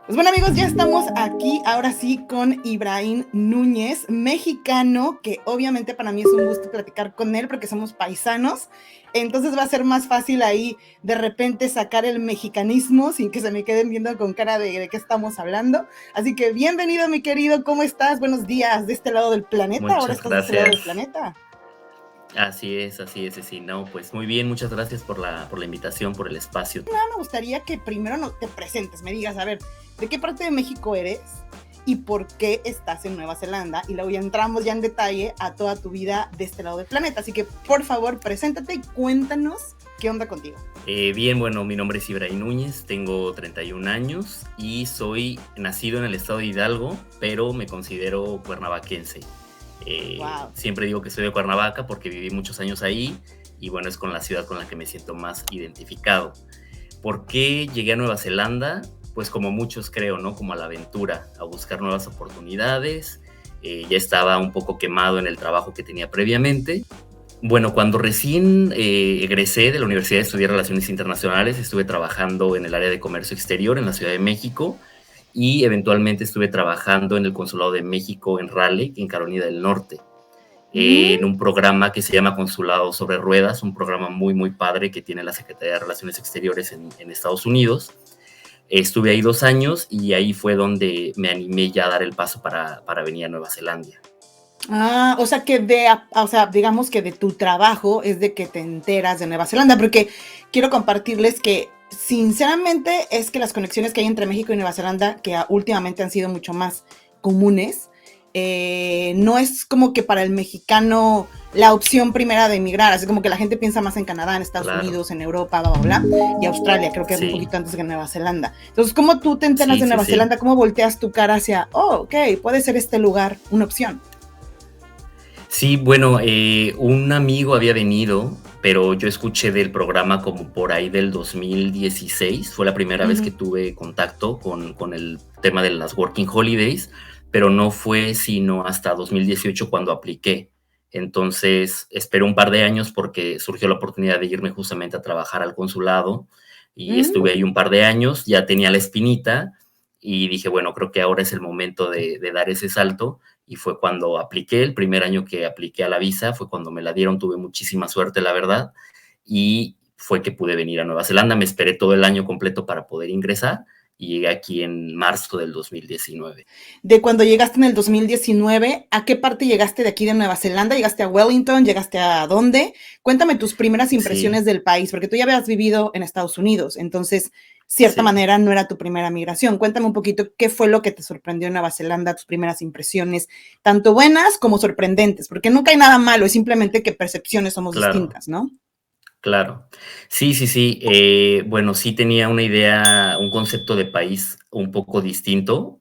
Pues bueno, amigos, ya estamos aquí ahora sí con Ibrahim Núñez, mexicano, que obviamente para mí es un gusto platicar con él porque somos paisanos. Entonces va a ser más fácil ahí de repente sacar el mexicanismo sin que se me queden viendo con cara de qué estamos hablando. Así que bienvenido, mi querido, ¿cómo estás? Buenos días, de este lado del planeta. Ahora Muchas estás de este lado del gracias. planeta. Así es, sí, no, pues muy bien, muchas gracias por la invitación, por el espacio. Me gustaría que primero no te presentes, me digas, a ver, ¿de qué parte de México eres? ¿Y por qué estás en Nueva Zelanda? Y luego ya entramos ya en detalle a toda tu vida de este lado del planeta. Así que, por favor, preséntate y cuéntanos qué onda contigo. Bien, bueno, mi nombre es Ibrahim Núñez, tengo 31 años y soy nacido en el estado de Hidalgo, pero me considero cuernavaquense. Wow. Siempre digo que soy de Cuernavaca porque viví muchos años ahí y bueno, es con la ciudad con la que me siento más identificado. ¿Por qué llegué a Nueva Zelanda? Pues como muchos creo, ¿no? Como a la aventura, a buscar nuevas oportunidades. Ya estaba un poco quemado en el trabajo que tenía previamente. Bueno, cuando recién egresé de la Universidad de Estudiar Relaciones Internacionales, estuve trabajando en el área de comercio exterior en la Ciudad de México y eventualmente estuve trabajando en el Consulado de México en Raleigh, en Carolina del Norte, en un programa que se llama Consulado sobre Ruedas, un programa muy, muy padre que tiene la Secretaría de Relaciones Exteriores en Estados Unidos. Estuve ahí 2 años y ahí fue donde me animé ya a dar el paso para venir a Nueva Zelanda. Ah, o sea que o sea, digamos que de tu trabajo es de que te enteras de Nueva Zelanda, porque quiero compartirles que sinceramente es que las conexiones que hay entre México y Nueva Zelanda, que últimamente han sido mucho más comunes, no es como que para el mexicano la opción primera de emigrar, así como que la gente piensa más en Canadá, en Estados Claro, Unidos, en Europa, bla, bla, bla, y Australia, creo que un sí, poquito antes que Nueva Zelanda. Entonces, ¿cómo tú te enteras sí, de sí, Nueva sí. Zelanda? ¿Cómo volteas tu cara hacia, oh, ok, puede ser este lugar una opción? Sí, bueno, un amigo había venido, pero yo escuché del programa como por ahí del 2016. Fue la primera vez que Ujú. tuve contacto con el tema de las Working Holidays, pero no fue sino hasta 2018 cuando apliqué. Entonces, esperé un par de años porque surgió la oportunidad de irme justamente a trabajar al consulado y estuve Mm. ahí un par de años, ya tenía la espinita y dije, bueno, creo que ahora es el momento de dar ese salto y fue cuando apliqué, el primer año que apliqué a la visa, fue cuando me la dieron, tuve muchísima suerte, la verdad, y fue que pude venir a Nueva Zelanda, me esperé todo el año completo para poder ingresar y llegué aquí en marzo del 2019. De cuando llegaste en el 2019, ¿a qué parte llegaste de aquí de Nueva Zelanda? ¿Llegaste a Wellington? ¿Llegaste a dónde? Cuéntame tus primeras Sí, impresiones del país, porque tú ya habías vivido en Estados Unidos, entonces, cierta sí. manera, no era tu primera migración. Cuéntame un poquito qué fue lo que te sorprendió en Nueva Zelanda, tus primeras impresiones, tanto buenas como sorprendentes, porque nunca hay nada malo, es simplemente que percepciones somos Claro, distintas, ¿no? claro. Sí, sí, sí. Bueno, sí tenía una idea, un concepto de país un poco distinto.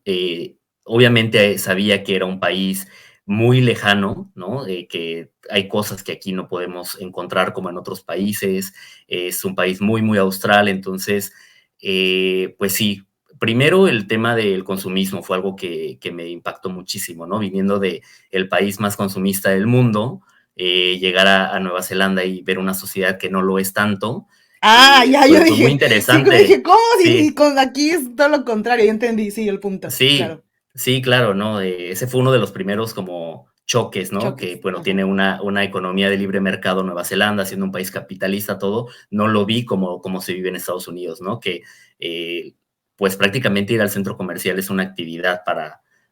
Obviamente sabía que era un país muy lejano, ¿no? Que hay cosas que aquí no podemos encontrar como en otros países. Es un país muy, muy austral. Entonces, pues sí. Primero, el tema del consumismo fue algo que me impactó muchísimo, ¿no? Viniendo de el país más consumista del mundo, llegar a Nueva Zelanda y ver una sociedad que no lo es tanto, Ah, ya, yo fue muy dije, sí, dije, interesante. ¿cómo? Si Sí, con aquí es todo lo contrario, ya entendí, sí, el punto, sí, claro, sí, claro, ¿no? Ese fue uno de los primeros como choques, ¿no? Que, choques, bueno, ajá. tiene una economía de libre mercado Nueva Zelanda, siendo un país capitalista, todo, no lo vi como se vive en Estados Unidos, ¿no? Que, pues prácticamente ir al centro comercial es una actividad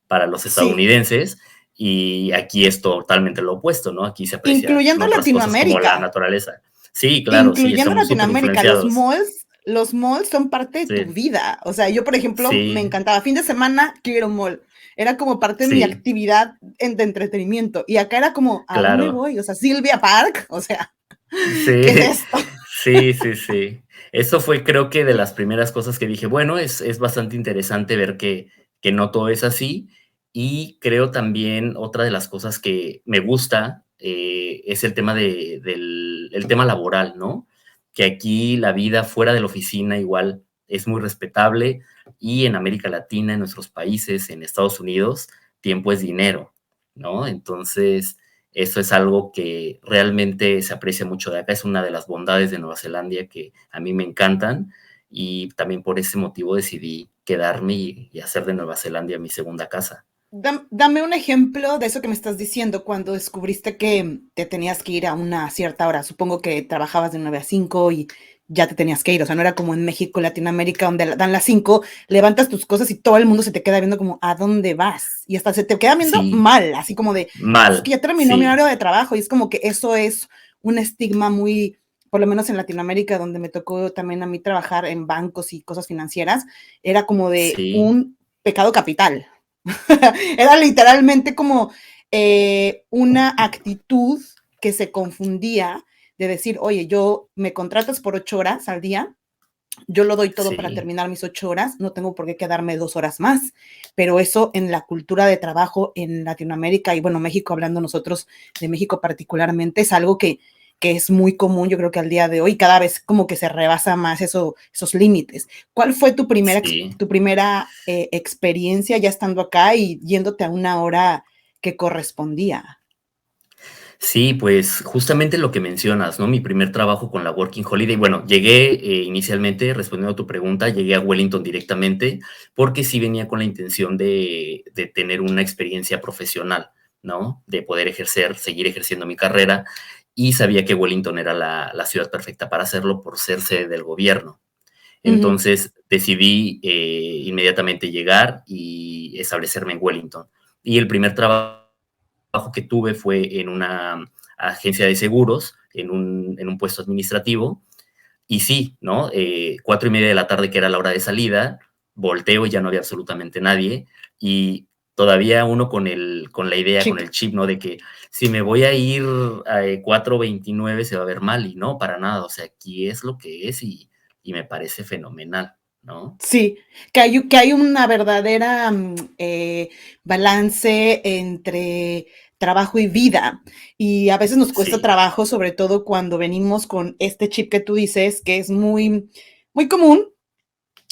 para los Sí, estadounidenses y aquí es totalmente lo opuesto, ¿no? Aquí se aprecian incluyendo otras cosas como la Latinoamérica, naturaleza. Sí, claro, sí, incluyendo estamos súper Latinoamérica, influenciados. los malls son parte de tu Sí, vida. O sea, yo, por ejemplo, me sí, encantaba. Fin de semana, quiero ir a un mall. Era como parte de mi sí, actividad de entretenimiento. Y acá era como, ¿a dónde claro. voy? O sea, Silvia Park, o sea, ¿qué es Sí, esto? sí, sí, sí. Eso fue, creo que de las primeras cosas que dije, bueno, es bastante interesante ver que no todo es así. Y creo también otra de las cosas que me gusta es el tema el tema laboral, ¿no? Que aquí la vida fuera de la oficina igual es muy respetable y en América Latina, en nuestros países, en Estados Unidos, tiempo es dinero, ¿no? Entonces, eso es algo que realmente se aprecia mucho de acá, es una de las bondades de Nueva Zelanda que a mí me encantan y también por ese motivo decidí quedarme y hacer de Nueva Zelanda mi segunda casa. Dame un ejemplo de eso que me estás diciendo cuando descubriste que te tenías que ir a una cierta hora. Supongo que trabajabas de 9 a 5 y ya te tenías que ir. O sea, no era como en México, Latinoamérica, donde dan las 5, levantas tus cosas y todo el mundo se te queda viendo como, ¿a dónde vas? Y hasta se te queda viendo Sí, mal, así como de, es que mal, ya terminó mi sí, horario de trabajo. Y es como que eso es un estigma muy, por lo menos en Latinoamérica, donde me tocó también a mí trabajar en bancos y cosas financieras, era como de sí, un pecado capital. Era literalmente como una actitud que se confundía de decir, oye, yo me contratas por 8 horas al día, yo lo doy todo para sí. terminar mis 8 horas, no tengo por qué quedarme 2 horas más, pero eso en la cultura de trabajo en Latinoamérica y bueno, México, hablando nosotros de México particularmente, es algo que es muy común, yo creo que al día de hoy, cada vez como que se rebasa más esos límites. ¿Cuál fue Sí, tu primera experiencia ya estando acá y yéndote a una hora que correspondía? sí, pues justamente lo que mencionas, ¿no? Mi primer trabajo con la Working Holiday, bueno, llegué inicialmente, respondiendo a tu pregunta, llegué a Wellington directamente porque sí venía con la intención de tener una experiencia profesional, ¿no? De poder ejercer, seguir ejerciendo mi carrera y sabía que Wellington era la ciudad perfecta para hacerlo por ser sede del gobierno. Uh -huh. Entonces decidí inmediatamente llegar y establecerme en Wellington. Y el primer trabajo que tuve fue en una agencia de seguros, en un puesto administrativo. Y sí, ¿no? 4:30 de la tarde, que era la hora de salida, volteo y ya no había absolutamente nadie. Y todavía uno con la idea, con Chip. el chip, ¿no? De que si me voy a ir a 4:29 se va a ver mal y no, para nada. O sea, aquí es lo que es y me parece fenomenal, ¿no? Sí, que hay una verdadera balance entre trabajo y vida. Y a veces nos cuesta Sí, trabajo, sobre todo cuando venimos con este chip que tú dices, que es muy, muy común,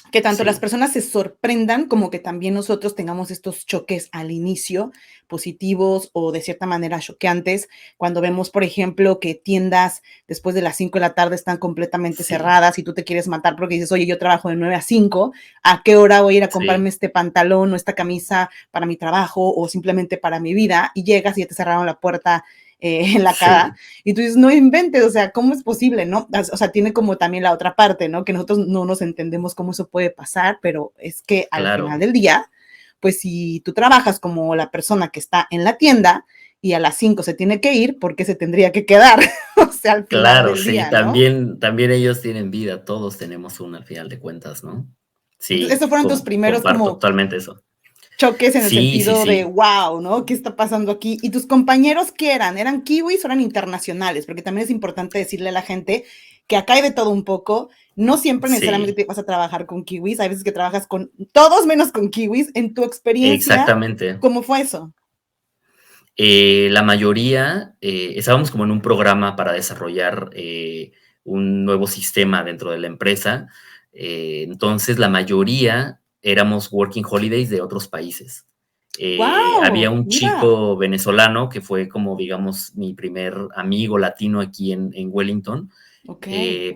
que tanto las sí, personas se sorprendan como que también nosotros tengamos estos choques al inicio, positivos o de cierta manera choqueantes, cuando vemos, por ejemplo, que tiendas después de las 5 de la tarde están completamente sí, cerradas y tú te quieres matar porque dices, oye, yo trabajo de 9 a 5, ¿a qué hora voy a ir a comprarme sí, este pantalón o esta camisa para mi trabajo o simplemente para mi vida? Y llegas y ya te cerraron la puerta en la cara, sí, y tú dices, no inventes, o sea, ¿cómo es posible, no? O sea, tiene como también la otra parte, ¿no? Que nosotros no nos entendemos cómo eso puede pasar, pero es que al final claro. del día, pues si tú trabajas como la persona que está en la tienda y a las 5 se tiene que ir, ¿por qué se tendría que quedar? O sea, al final Claro, del sí, día, ¿no? también ellos tienen vida, todos tenemos una al final de cuentas, ¿no? Entonces, Sí, esos fueron tus primeros comparto como totalmente eso. choques en el Sí, sí, sentido de, sí, wow, ¿no? ¿Qué está pasando aquí? ¿Y tus compañeros qué eran? ¿Eran kiwis o eran internacionales? Porque también es importante decirle a la gente que acá hay de todo un poco. No siempre necesariamente sí, te vas a trabajar con kiwis. Hay veces que trabajas con todos menos con kiwis. En tu experiencia, exactamente. ¿cómo fue eso? La mayoría, estábamos como en un programa para desarrollar un nuevo sistema dentro de la empresa. Entonces, la mayoría éramos working holidays de otros países. Había ¡Wow! un Mira. chico venezolano que fue como, digamos, mi primer amigo latino aquí en Wellington, Ok.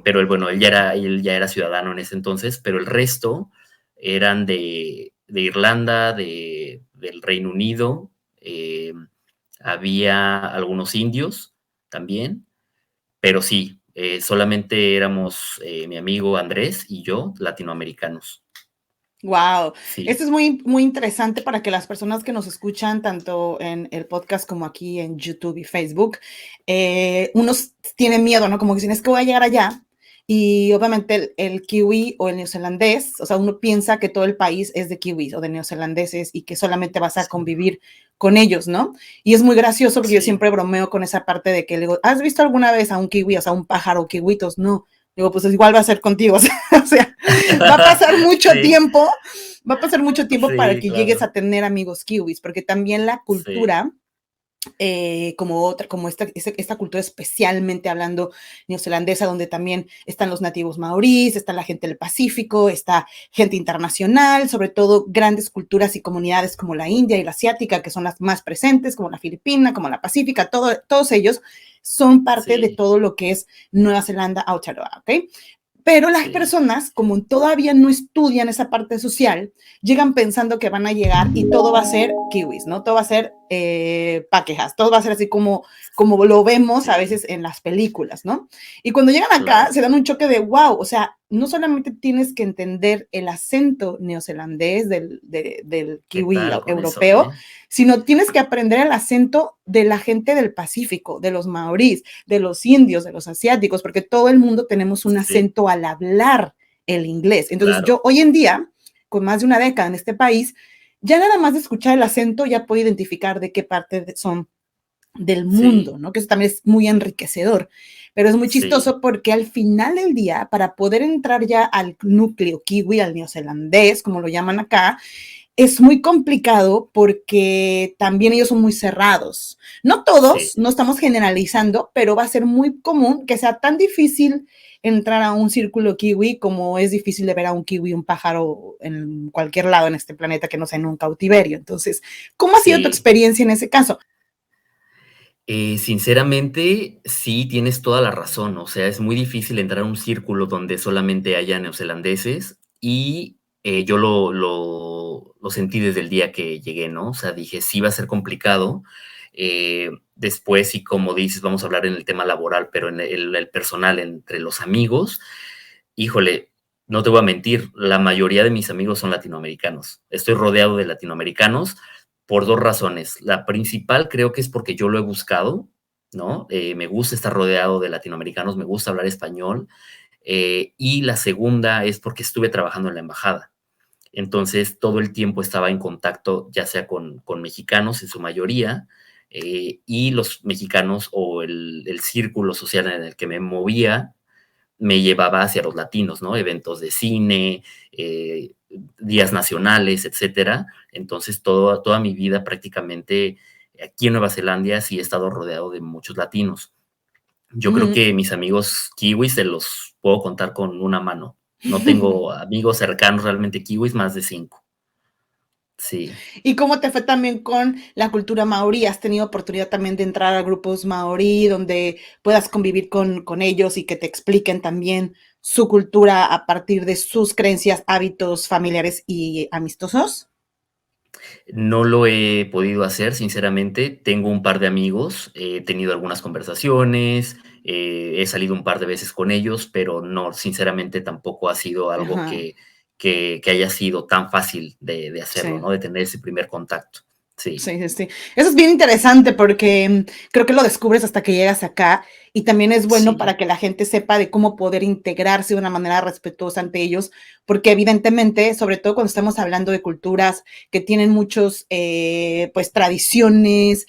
pero bueno, él ya era ciudadano en ese entonces, pero el resto eran de Irlanda, del Reino Unido, había algunos indios también, pero sí, solamente éramos mi amigo Andrés y yo, latinoamericanos. Wow, esto Sí, es muy, muy interesante para que las personas que nos escuchan, tanto en el podcast como aquí en YouTube y Facebook, unos tienen miedo, ¿no? Como que dicen, es que voy a llegar allá. Y obviamente el kiwi o el neozelandés, o sea, uno piensa que todo el país es de kiwis o de neozelandeses y que solamente vas a sí, convivir con ellos, ¿no? Y es muy gracioso porque yo sí, siempre bromeo con esa parte de que le digo, ¿has visto alguna vez a un kiwi, o sea, un pájaro kiwitos? No. Digo, pues igual va a ser contigo, o sea, va a pasar mucho sí, tiempo, va a pasar mucho tiempo para sí, que llegues claro, a tener amigos kiwis, porque también la sí, cultura, como esta cultura especialmente hablando neozelandesa, donde también están los nativos maorís, está la gente del Pacífico, está gente internacional, sobre todo grandes culturas y comunidades como la India y la asiática, que son las más presentes, como la filipina, como la pacífica, todos ellos son parte de sí, todo lo que es Nueva Zelanda, Aotearoa, ¿ok? Pero las sí, personas, como todavía no estudian esa parte social, llegan pensando que van a llegar y todo va a ser kiwis, ¿no? Todo va a ser paquejas, todo va a ser así como lo vemos a sí, veces en las películas, ¿no? Y cuando llegan acá, claro, se dan un choque de wow, o sea, no solamente tienes que entender el acento neozelandés del ¿qué kiwi tal con eso, europeo, eh? sino tienes que aprender el acento de la gente del Pacífico, de los maorís, de los indios, de los asiáticos, porque todo el mundo tenemos un Sí, acento al hablar el inglés. Entonces claro, yo hoy en día, con más de una década en este país, ya nada más de escuchar el acento ya puedo identificar de qué parte son del sí, mundo, ¿no? Que eso también es muy enriquecedor. Pero es muy sí, chistoso porque al final del día, para poder entrar ya al núcleo kiwi, al neozelandés, como lo llaman acá, es muy complicado porque también ellos son muy cerrados. No sí, todos, no estamos generalizando, pero va a ser muy común que sea tan difícil entrar a un círculo kiwi como es difícil de ver a un kiwi, un pájaro en cualquier lado en este planeta que no sea en un cautiverio. Entonces, ¿cómo ha sido tu sí. experiencia en ese caso? Sinceramente, sí, tienes toda la razón. O sea, es muy difícil entrar a un círculo donde solamente haya neozelandeses y yo lo sentí desde el día que llegué, ¿no? O sea, dije, sí va a ser complicado. Después, y como dices, vamos a hablar en el tema laboral, pero en el personal, entre los amigos, híjole, no te voy a mentir, la mayoría de mis amigos son latinoamericanos. Estoy rodeado de latinoamericanos por dos razones. La principal creo que es porque yo lo he buscado, ¿no? Me gusta estar rodeado de latinoamericanos, me gusta hablar español. Y la segunda es porque estuve trabajando en la embajada. Entonces, todo el tiempo estaba en contacto, ya sea con mexicanos en su mayoría, y los mexicanos o el círculo social en el que me movía me llevaba hacia los latinos, ¿no? Eventos de cine, días nacionales, etcétera. Entonces, toda mi vida prácticamente aquí en Nueva Zelanda sí he estado rodeado de muchos latinos. Yo creo Mm. que mis amigos kiwis se los puedo contar con una mano. No tengo amigos cercanos realmente kiwis, más de 5. Sí. ¿Y cómo te fue también con la cultura maorí? ¿Has tenido oportunidad también de entrar a grupos maorí donde puedas convivir con ellos y que te expliquen también su cultura a partir de sus creencias, hábitos familiares y amistosos? No lo he podido hacer, sinceramente. Tengo un par de amigos, he tenido algunas conversaciones, he salido un par de veces con ellos, pero no, sinceramente tampoco ha sido algo Ajá, que haya sido tan fácil de hacerlo, sí. ¿no? De tener ese primer contacto. Sí, Sí, sí, sí. Eso es bien interesante porque creo que lo descubres hasta que llegas acá y también es bueno sí, para que la gente sepa de cómo poder integrarse de una manera respetuosa ante ellos, porque evidentemente, sobre todo cuando estamos hablando de culturas que tienen muchos, pues, tradiciones,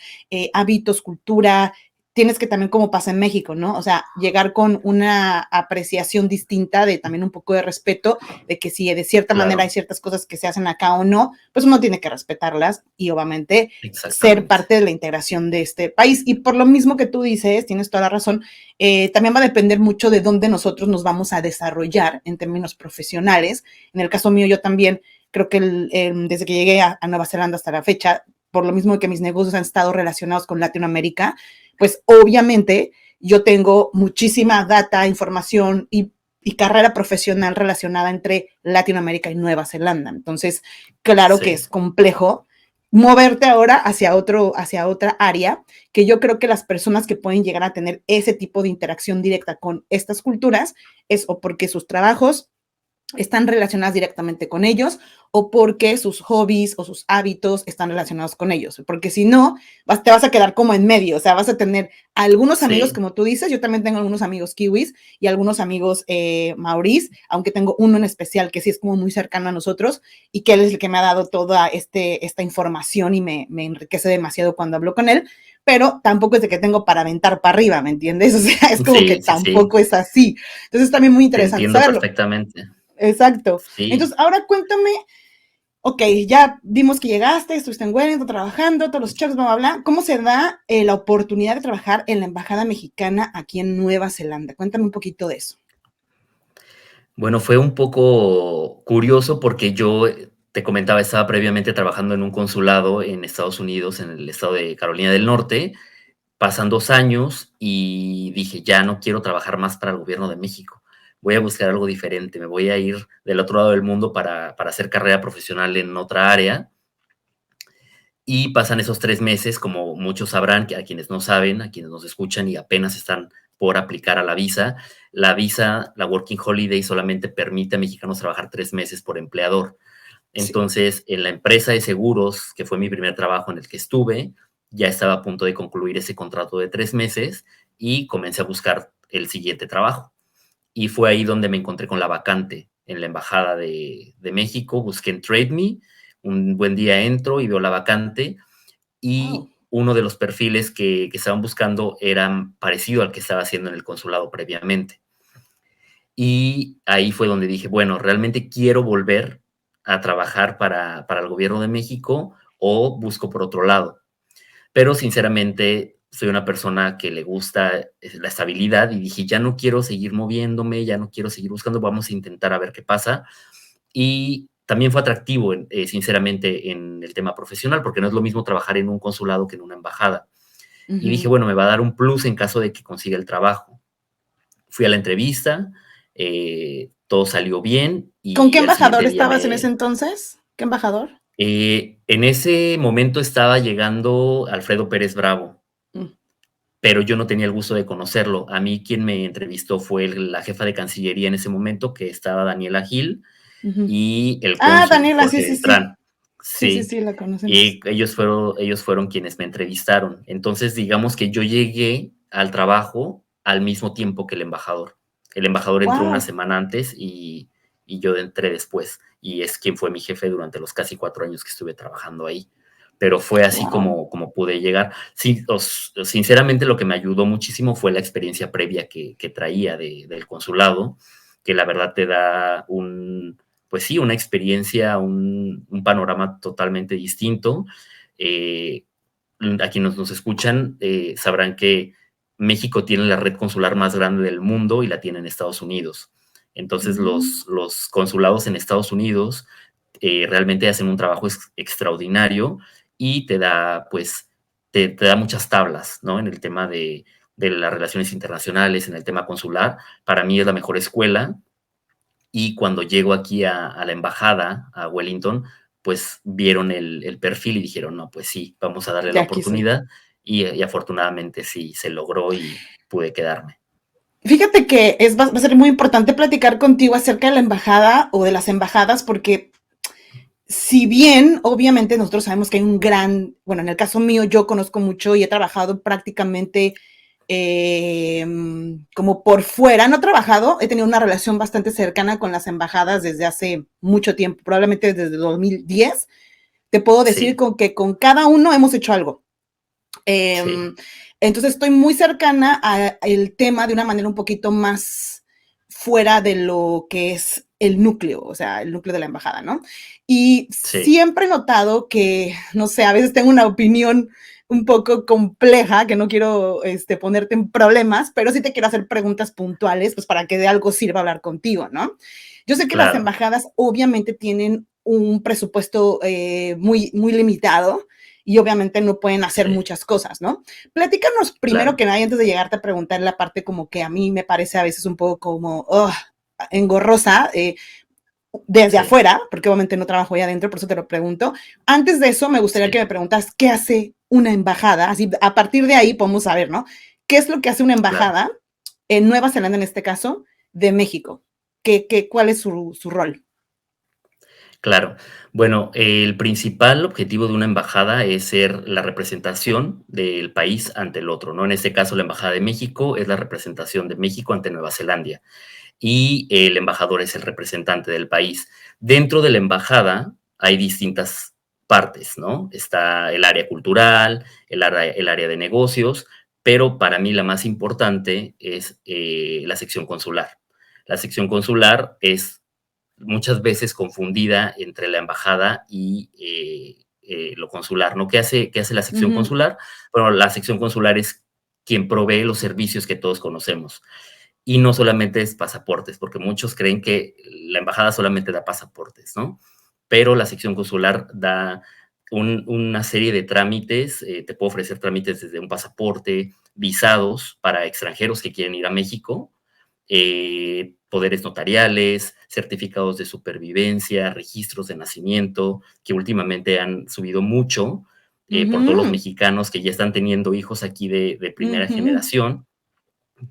hábitos, cultura, tienes que también, como pasa en México, ¿no? O sea, llegar con una apreciación distinta de también un poco de respeto, de que si de cierta manera hay claro, ciertas cosas que se hacen acá o no, pues uno tiene que respetarlas y obviamente ser exactamente. parte de la integración de este país. Y por lo mismo que tú dices, tienes toda la razón, también va a depender mucho de dónde nosotros nos vamos a desarrollar en términos profesionales. En el caso mío, yo también creo que desde que llegué a Nueva Zelanda hasta la fecha, por lo mismo que mis negocios han estado relacionados con Latinoamérica, pues obviamente yo tengo muchísima data, información y carrera profesional relacionada entre Latinoamérica y Nueva Zelanda. Entonces, claro que Sí, es complejo moverte ahora hacia otra área, que yo creo que las personas que pueden llegar a tener ese tipo de interacción directa con estas culturas es o porque sus trabajos están relacionadas directamente con ellos o porque sus hobbies o sus hábitos están relacionados con ellos, porque si no, te vas a quedar como en medio, o sea, vas a tener algunos amigos, sí, como tú dices, yo también tengo algunos amigos kiwis y algunos amigos maorís, aunque tengo uno en especial que sí es como muy cercano a nosotros y que él es el que me ha dado toda esta información y me enriquece demasiado cuando hablo con él, pero tampoco es de que tengo para aventar para arriba, ¿me entiendes? O sea, es como que sí, sí, sí, tampoco es así. Entonces, también muy te interesante entiendo saberlo. perfectamente. Exacto. Sí. Entonces, ahora cuéntame, ok, ya vimos que llegaste, estuviste en Wellington trabajando, todos los chefs, bla, bla, bla. ¿Cómo se da la oportunidad de trabajar en la Embajada Mexicana aquí en Nueva Zelanda? Cuéntame un poquito de eso. Bueno, fue un poco curioso porque yo, te comentaba, estaba previamente trabajando en un consulado en Estados Unidos, en el estado de Carolina del Norte. Pasan 2 años y dije: "Ya no quiero trabajar más para el gobierno de México", voy a buscar algo diferente, me voy a ir del otro lado del mundo para hacer carrera profesional en otra área. Y pasan esos 3 meses, como muchos sabrán, que a quienes no saben, a quienes nos escuchan y apenas están por aplicar a la visa, la Working Holiday, solamente permite a mexicanos trabajar 3 meses por empleador. Sí. Entonces, en la empresa de seguros, que fue mi primer trabajo en el que estuve, ya estaba a punto de concluir ese contrato de 3 meses y comencé a buscar el siguiente trabajo. Y fue ahí donde me encontré con la vacante en la Embajada de México, busqué en Trade Me, un buen día entro y veo la vacante Wow. y uno de los perfiles que estaban buscando era parecido al que estaba haciendo en el consulado previamente. Y ahí fue donde dije, bueno, realmente quiero volver a trabajar para el gobierno de México o busco por otro lado. Pero sinceramente soy una persona que le gusta la estabilidad y dije, ya no quiero seguir moviéndome, ya no quiero seguir buscando, vamos a intentar a ver qué pasa. Y también fue atractivo, sinceramente, en el tema profesional, porque no es lo mismo trabajar en un consulado que en una embajada. Y dije, Ujú. bueno, me va a dar un plus en caso de que consiga el trabajo. Fui a la entrevista, todo salió bien ¿Con qué y al embajador siguiente día estabas en ese entonces? ¿Qué embajador? en ese momento estaba llegando Alfredo Pérez Bravo, Mm. pero yo no tenía el gusto de conocerlo. A mí quien me entrevistó fue la jefa de Cancillería en ese momento, que estaba Daniela Gil, Ujú. y el Ah, cónsul Daniela, sí, Jorge sí, sí. Beltrán. Sí, sí, Sí, sí, la conocemos. y ellos fueron quienes me entrevistaron. Entonces, digamos que yo llegué al trabajo al mismo tiempo que el embajador. El embajador entró una Wow. semana antes y yo entré después. Y es quien fue mi jefe durante los casi 4 años que estuve trabajando ahí. Pero fue así Wow. como pude llegar. Sí, sinceramente, lo que me ayudó muchísimo fue la experiencia previa que traía del consulado, que la verdad te da pues sí, una experiencia, un panorama totalmente distinto. Eh, a quienes nos escuchan sabrán que México tiene la red consular más grande del mundo y la tiene en Estados Unidos. Entonces Mm. los consulados en Estados Unidos realmente hacen un trabajo extraordinario y te da, pues, te da muchas tablas, ¿no? En el tema de las relaciones internacionales, en el tema consular. Para mí es la mejor escuela y cuando llego aquí a la embajada, a Wellington, pues vieron el perfil y dijeron, no, pues sí, vamos a darle la Ya quise. oportunidad y afortunadamente sí, se logró y pude quedarme. Fíjate que va a ser muy importante platicar contigo acerca de la embajada o de las embajadas, porque si bien obviamente nosotros sabemos que hay un gran, bueno, en el caso mío yo conozco mucho y he trabajado prácticamente como por fuera, no he trabajado, he tenido una relación bastante cercana con las embajadas desde hace mucho tiempo, probablemente desde 2010. Te puedo decir Sí, que con cada uno hemos hecho algo. sí, Em, entonces estoy muy cercana al tema de una manera un poquito más fuera de lo que es el núcleo, o sea, el núcleo de la embajada, ¿no? Y sí, siempre he notado que, no sé, a veces tengo una opinión un poco compleja, que no quiero ponerte en problemas, pero sí te quiero hacer preguntas puntuales, pues para que de algo sirva hablar contigo, ¿no? Yo sé que las claro, embajadas obviamente tienen un presupuesto muy, muy limitado, y obviamente no pueden hacer sí, muchas cosas, ¿no? Platícanos primero claro, que nada, antes de llegarte a preguntar la parte como que a mí me parece a veces un poco como engorrosa, desde sí, afuera, porque obviamente no trabajo ahí adentro, por eso te lo pregunto. Antes de eso, me gustaría que sí, me preguntas qué hace una embajada, así a partir de ahí podemos saber, ¿no? ¿Qué es lo que hace una claro. embajada en Nueva Zelanda, en este caso, de México? ¿Cuál es su rol? Claro. Bueno, el principal objetivo de una embajada es ser la representación del país ante el otro, ¿no? En este caso, la Embajada de México es la representación de México ante Nueva Zelanda y el embajador es el representante del país. Dentro de la embajada hay distintas partes, ¿no? Está el área cultural, el área de negocios, pero para mí la más importante es la sección consular. La sección consular es muchas veces confundida entre la embajada y lo consular, ¿no? ¿Qué hace la Uh sección -huh. consular? Bueno, la sección consular es quien provee los servicios que todos conocemos. Y no solamente es pasaportes, porque muchos creen que la embajada solamente da pasaportes, ¿no? Pero la sección consular da una serie de trámites, te puede ofrecer trámites desde un pasaporte, visados para extranjeros que quieren ir a México, poderes notariales, certificados de supervivencia, registros de nacimiento, que últimamente han subido mucho por todos los Ujú, mexicanos que ya están teniendo hijos aquí de primera ujú. generación.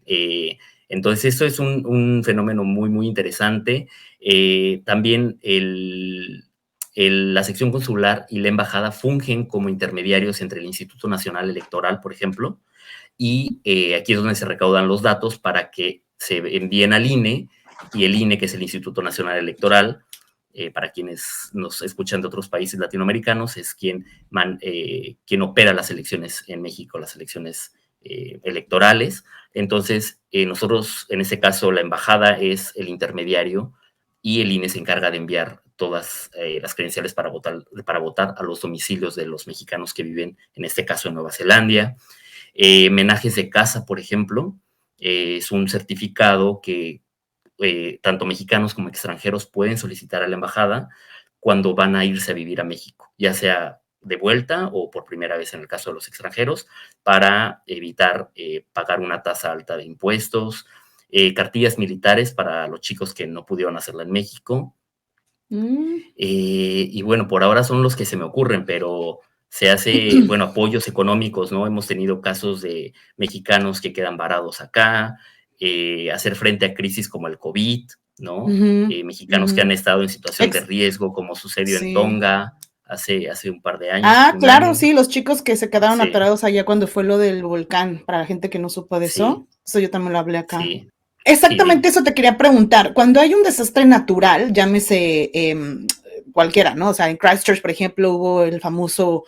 Eh, entonces, esto es un fenómeno muy, muy interesante. También la sección consular y la embajada fungen como intermediarios entre el Instituto Nacional Electoral, por ejemplo, y aquí es donde se recaudan los datos para que se envíen al INE, y el INE, que es el Instituto Nacional Electoral, para quienes nos escuchan de otros países latinoamericanos, es quien opera las elecciones en México, las elecciones electorales. Entonces, nosotros, en este caso, la embajada es el intermediario y el INE se encarga de enviar todas las credenciales para votar a los domicilios de los mexicanos que viven, en este caso, en Nueva Zelanda. Menajes de casa, por ejemplo, es un certificado que tanto mexicanos como extranjeros pueden solicitar a la embajada cuando van a irse a vivir a México, ya sea de vuelta o por primera vez en el caso de los extranjeros, para evitar pagar una tasa alta de impuestos, cartillas militares para los chicos que no pudieron hacerla en México. Mm. Y bueno, por ahora son los que se me ocurren, pero se hace, bueno, apoyos económicos, ¿no? Hemos tenido casos de mexicanos que quedan varados acá, hacer frente a crisis como el COVID, ¿no? Ujú, Mexicanos que ujú. han estado en situación de Ex riesgo, como sucedió en Sí. Tonga hace un par de años, Ah, hace un claro, año. sí, los chicos que se quedaron Sí, atorados allá cuando fue lo del volcán, para la gente que no supo de sí, eso yo también lo hablé acá. sí, sí, Exactamente dime. eso te quería preguntar. Cuando hay un desastre natural, llámese cualquiera, ¿no? O sea, en Christchurch, por ejemplo, hubo el famoso,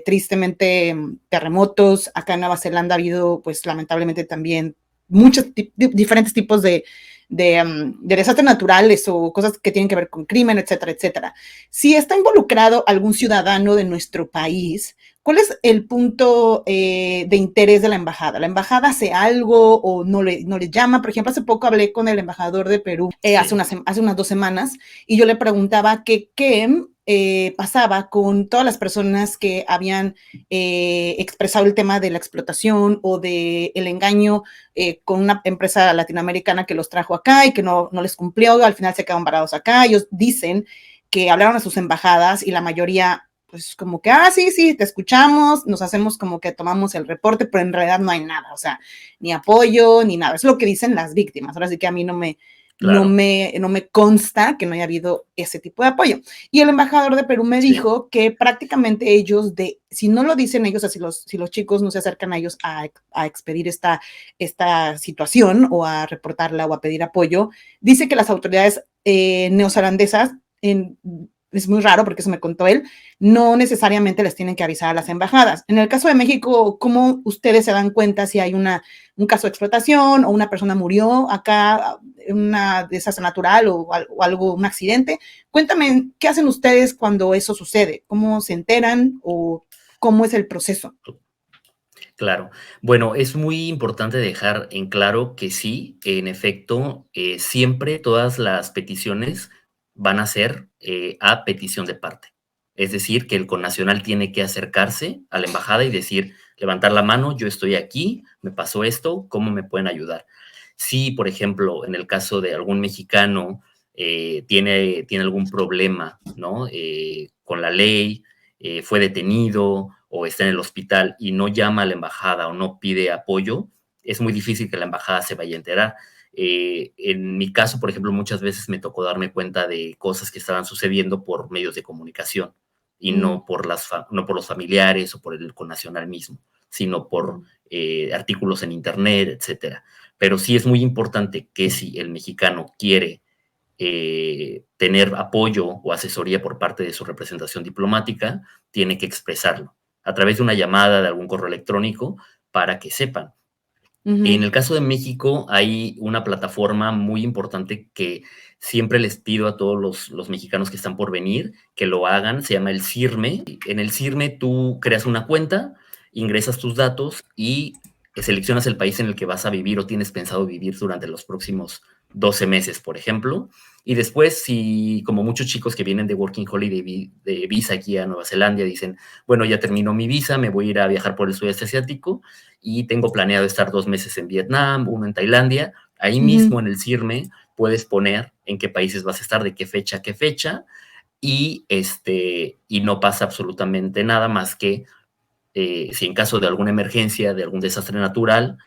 tristemente, terremotos. Acá en Nueva Zelanda ha habido, pues, lamentablemente también muchos diferentes tipos de desastres naturales o cosas que tienen que ver con crimen, etcétera, etcétera. Si está involucrado algún ciudadano de nuestro país, ¿cuál es el punto de interés de la embajada? ¿La embajada hace algo o no le llama? Por ejemplo, hace poco hablé con el embajador de Perú, Sí, hace unas 2 semanas, y yo le preguntaba que qué pasaba con todas las personas que habían expresado el tema de la explotación o del engaño con una empresa latinoamericana que los trajo acá y que no les cumplió, al final se quedaron varados acá. Ellos dicen que hablaron a sus embajadas y la mayoría pues como que, sí, sí, te escuchamos, nos hacemos como que tomamos el reporte, pero en realidad no hay nada, o sea, ni apoyo, ni nada. Es lo que dicen las víctimas. Ahora sí que a mí claro, no me consta que no haya habido ese tipo de apoyo. Y el embajador de Perú me sí, dijo que prácticamente ellos, si no lo dicen ellos, si los chicos no se acercan a ellos a expedir esta situación o a reportarla o a pedir apoyo, dice que las autoridades neozelandesas es muy raro porque eso me contó él, no necesariamente les tienen que avisar a las embajadas. En el caso de México, ¿cómo ustedes se dan cuenta si hay un caso de explotación o una persona murió acá, una desastre natural o algo, un accidente? Cuéntame, ¿qué hacen ustedes cuando eso sucede? ¿Cómo se enteran o cómo es el proceso? claro. Bueno, es muy importante dejar en claro que sí, en efecto, siempre todas las peticiones van a ser a petición de parte. Es decir, que el connacional tiene que acercarse a la embajada y decir, levantar la mano, yo estoy aquí, me pasó esto, ¿cómo me pueden ayudar? Si, por ejemplo, en el caso de algún mexicano tiene algún problema, ¿no? Con la ley, fue detenido o está en el hospital y no llama a la embajada o no pide apoyo, es muy difícil que la embajada se vaya a enterar. En mi caso, por ejemplo, muchas veces me tocó darme cuenta de cosas que estaban sucediendo por medios de comunicación y Mm, no por los familiares o por el connacional mismo, sino por mm, artículos en internet, etcétera. Pero sí es muy importante que si el mexicano quiere tener apoyo o asesoría por parte de su representación diplomática, tiene que expresarlo a través de una llamada, de algún correo electrónico, para que sepan. En ujú, el caso de México hay una plataforma muy importante que siempre les pido a todos los mexicanos que están por venir que lo hagan, se llama el CIRME. En el CIRME tú creas una cuenta, ingresas tus datos y seleccionas el país en el que vas a vivir o tienes pensado vivir durante los próximos 12 meses, por ejemplo. Y después, si como muchos chicos que vienen de Working Holiday de visa aquí a Nueva Zelanda dicen, bueno, ya terminó mi visa, me voy a ir a viajar por el sudeste asiático y tengo planeado estar 2 meses en Vietnam, uno en Tailandia, Ahí mismo en el CIRME puedes poner en qué países vas a estar, de qué fecha a qué fecha, y no pasa absolutamente nada más que si en caso de alguna emergencia, de algún desastre natural,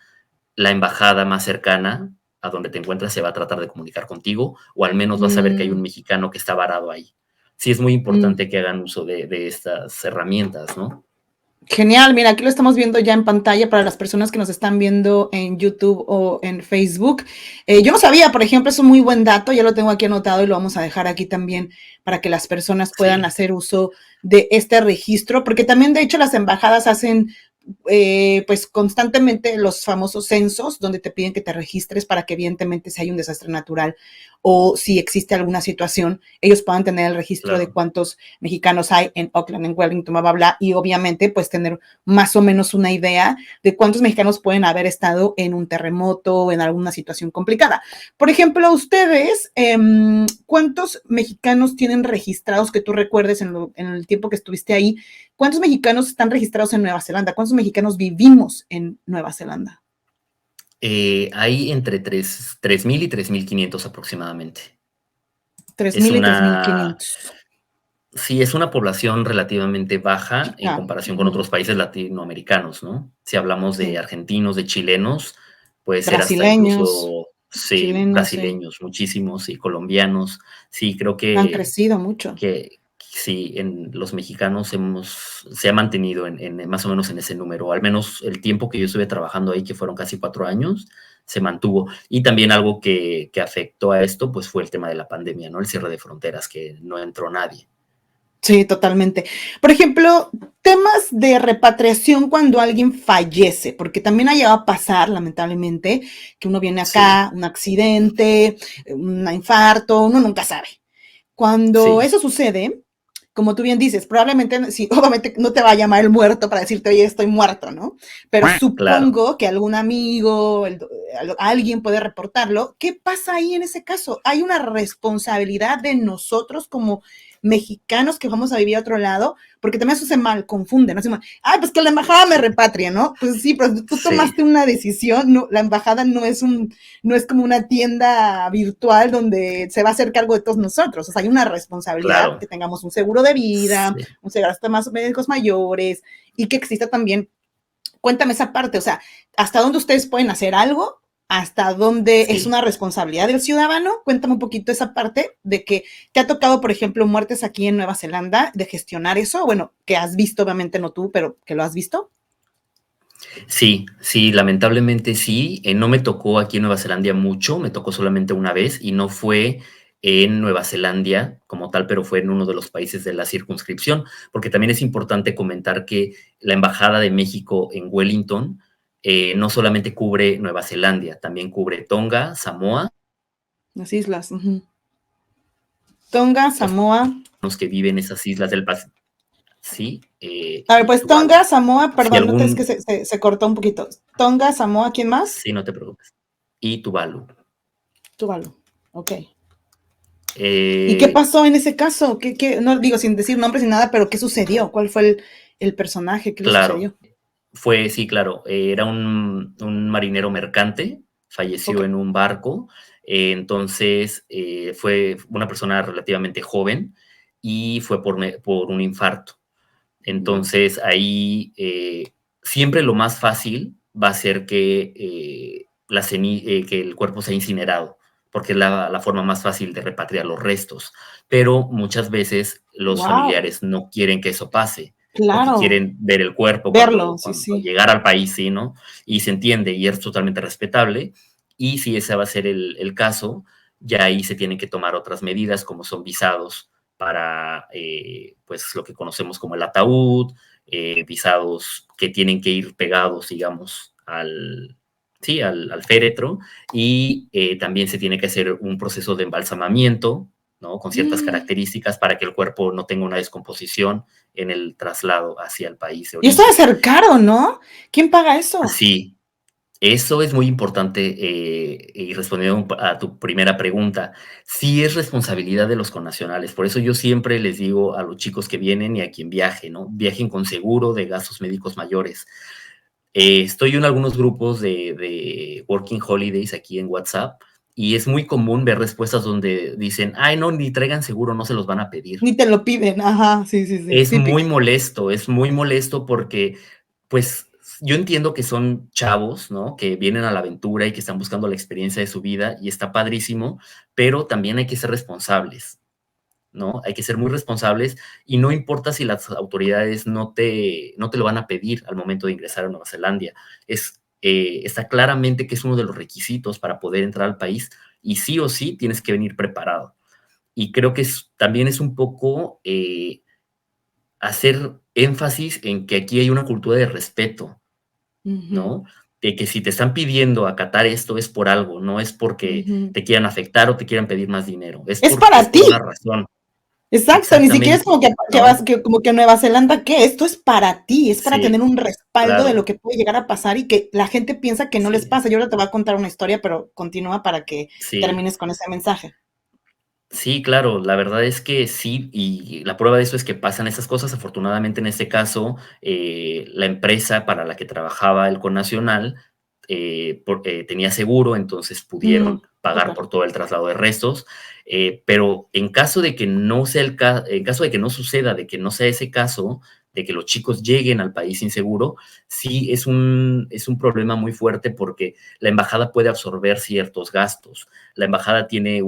la embajada más cercana a donde te encuentras se va a tratar de comunicar contigo, o al menos vas a ver que hay un Mm, mexicano que está varado ahí. Sí es muy mm. importante que hagan uso de estas herramientas, ¿no? Genial, mira, aquí lo estamos viendo ya en pantalla para las personas que nos están viendo en YouTube o en Facebook. Yo no sabía, por ejemplo, es un muy buen dato, ya lo tengo aquí anotado y lo vamos a dejar aquí también para que las personas puedan Sí, hacer uso de este registro, porque también de hecho las embajadas hacen pues constantemente los famosos censos donde te piden que te registres para que evidentemente si hay un desastre natural o si existe alguna situación, ellos puedan tener el registro de claro. cuántos mexicanos hay en Oakland, en Wellington, bla, bla, bla, y obviamente pues tener más o menos una idea de cuántos mexicanos pueden haber estado en un terremoto o en alguna situación complicada. Por ejemplo, ustedes, ¿cuántos mexicanos tienen registrados que tú recuerdes en el tiempo que estuviste ahí? ¿Cuántos mexicanos están registrados en Nueva Zelanda? ¿Cuántos mexicanos vivimos en Nueva Zelanda? Hay entre 3,000 y 3,500 aproximadamente. Tres Es mil y tres mil una, quinientos. sí, es una población relativamente baja en Chica. comparación con Ujú. otros países latinoamericanos, ¿no? Si hablamos de Sí. argentinos, de chilenos, puede ser hasta Brasileños, incluso, sí, chilenos, sí. brasileños, muchísimos, y colombianos. Sí, creo Han crecido mucho. que sí, en los mexicanos se ha mantenido más o menos en ese número, al menos el tiempo que yo estuve trabajando ahí, que fueron casi 4 años, se mantuvo. Y también algo que afectó a esto, pues fue el tema de la pandemia, ¿no? El cierre de fronteras, que no entró nadie. Sí, totalmente. Por ejemplo, temas de repatriación cuando alguien fallece, porque también ha llegado a pasar, lamentablemente, que uno viene Sí, acá, un accidente, un infarto, uno nunca sabe. Cuando sí, eso sucede, como tú bien dices, probablemente, sí, obviamente no te va a llamar el muerto para decirte, oye, estoy muerto, ¿no? Pero claro. supongo que algún amigo, alguien puede reportarlo. ¿Qué pasa ahí en ese caso? ¿Hay una responsabilidad de nosotros como mexicanos que vamos a vivir a otro lado? Porque también eso se mal confunde, ¿no? Ay, pues que la embajada me Sí, repatrie, ¿no? Pues sí, pero tú sí, tomaste una decisión, no, la embajada no es como una tienda virtual donde se va a hacer cargo de todos nosotros. O sea, hay una responsabilidad claro. que tengamos un seguro de vida, Sí. un seguro de más médicos mayores y que exista también. Cuéntame esa parte, o sea, ¿hasta dónde ustedes pueden hacer algo? ¿Hasta dónde es Sí, una responsabilidad del ciudadano? Cuéntame un poquito esa parte de que te ha tocado, por ejemplo, muertes aquí en Nueva Zelanda, de gestionar eso. Bueno, que has visto, obviamente no tú, pero que lo has visto. sí, sí, lamentablemente sí. No me tocó aquí en Nueva Zelanda mucho, me tocó solamente una vez y no fue en Nueva Zelanda como tal, pero fue en uno de los países de la circunscripción, porque también es importante comentar que la Embajada de México en Wellington no solamente cubre Nueva Zelanda, también cubre Tonga, Samoa, Las islas. Uh-huh. Tonga, Samoa. los que viven en esas islas del Pacífico, sí, A ver, y pues Tuvalu. Tonga, Samoa, Si perdón, no te, es que algún, se cortó un poquito. Tonga, Samoa, ¿quién más? sí, no te preocupes, y Tuvalu. Tuvalu. Ok. ¿Y qué Eh, pasó en ese caso? No digo sin decir nombres ni nada, pero qué sucedió? ¿Cuál fue el personaje? ¿Qué le claro, sucedió? sí, claro, era un marinero mercante, Ok. falleció en un barco, entonces fue una persona relativamente joven y fue por un infarto. Mm. Entonces ahí siempre lo más fácil va a ser que el cuerpo sea incinerado, porque es la forma más fácil de repatriar los restos. Pero muchas veces los Wow, familiares no quieren que eso pase, porque claro. quieren ver el cuerpo Verlo, sí, cuando sí. llegar al país, ¿sí, no? Y se entiende y es totalmente respetable. Y si ese va a ser el caso, ya ahí se tienen que tomar otras medidas, como son visados para pues lo que conocemos como el ataúd, visados que tienen que ir pegados, digamos, sí, al féretro, y también se tiene que hacer un proceso de embalsamamiento, ¿no? Con ciertas características para que el cuerpo no tenga una descomposición en el traslado hacia el país de Y esto debe origen. ser caro, ¿no? ¿Quién paga eso? Sí, eso es muy importante y respondiendo a tu primera pregunta, sí es responsabilidad de los connacionales. Por eso yo siempre les digo a los chicos que vienen y a quien viaje, ¿no? Viajen con seguro de gastos médicos mayores. Estoy en algunos grupos de Working Holidays aquí en WhatsApp y es muy común ver respuestas donde dicen, ay, no, ni traigan seguro, no se los van a pedir. Ni te lo piden, ajá, sí, sí, sí, típico. Es muy molesto porque, pues, yo entiendo que son chavos, ¿no? Que vienen a la aventura y que están buscando la experiencia de su vida y está padrísimo, pero también hay que ser responsables, ¿no? Hay que ser muy responsables y no importa si las autoridades no te lo van a pedir al momento de ingresar a Nueva Zelanda. Está claramente que es uno de los requisitos para poder entrar al país y sí o sí tienes que venir preparado. Y creo que también es un poco hacer énfasis en que aquí hay una cultura de respeto, Ujú, ¿no? De que si te están pidiendo acatar esto es por algo, no es porque ujú. te quieran afectar o te quieran pedir más dinero, Es es para por una ti. razón. Exacto, ni siquiera es Exactamente, como que ¿no? vas, que como que Nueva Zelanda, ¿qué? Esto es para ti, es para tener Sí, un respaldo de lo claro, que puede llegar a pasar y que la gente piensa que no les sí, pasa. Yo ahora te voy a contar una historia, pero continúa para que sí. termines con ese mensaje. Sí, claro, la verdad es que sí, y la prueba de eso es que pasan esas cosas. Afortunadamente, en este caso, la empresa para la que trabajaba el Connacional tenía seguro, entonces Mm, pudieron pagar súper. por todo el traslado de restos. Pero en caso de que no sea en caso de que no suceda, de que no sea ese caso, de que los chicos lleguen al país sin seguro, sí es un problema muy fuerte porque la embajada puede absorber ciertos gastos. La embajada tiene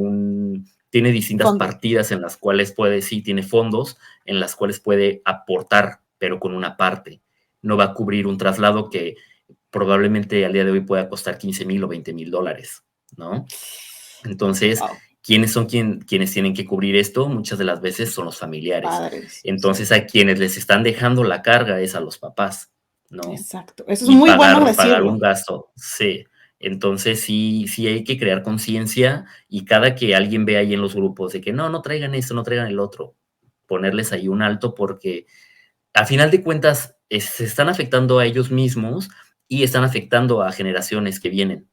distintas Fondos. partidas en las cuales puede, sí, tiene fondos en las cuales puede aportar, pero con una parte. No va a cubrir un traslado que probablemente al día de hoy pueda costar 15,000 o 20,000 dólares, ¿no? Entonces, Wow, ¿quiénes son quienes tienen que cubrir esto? Muchas de las veces son los familiares. padres. Sí, Entonces, a quienes les están dejando la carga es a los papás, ¿no? exacto. Eso es Y muy bueno pagar decirlo. un gasto, sí. Entonces, sí hay que crear conciencia y cada que alguien ve ahí en los grupos de que no traigan esto, no traigan el otro, ponerles ahí un alto porque a final de cuentas se están afectando a ellos mismos y están afectando a generaciones que vienen,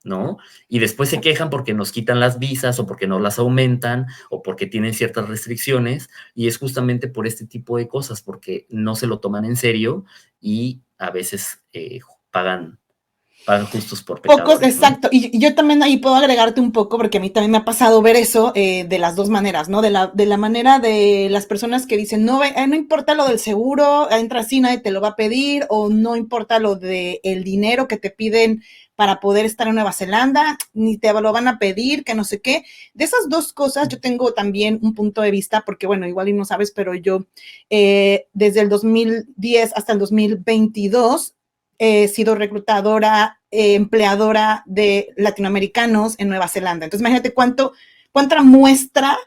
¿no? Y después se Exacto. quejan porque nos quitan las visas o porque no las aumentan o porque tienen ciertas restricciones y es justamente por este tipo de cosas, porque no se lo toman en serio y a veces pagan justos por Pocos, pecadores, ¿no? exacto. Y yo también ahí puedo agregarte un poco, porque a mí también me ha pasado ver eso de las dos maneras, ¿no? De la manera de las personas que dicen, no, no importa lo del seguro, entra así, nadie te lo va a pedir, o no importa lo del dinero que te piden para poder estar en Nueva Zelanda, ni te lo van a pedir, que no sé qué. De esas dos cosas yo tengo también un punto de vista, porque bueno, igual y no sabes, pero yo desde el 2010 hasta el 2022 he sido reclutadora, empleadora de latinoamericanos en Nueva Zelanda. Entonces, imagínate cuánta muestra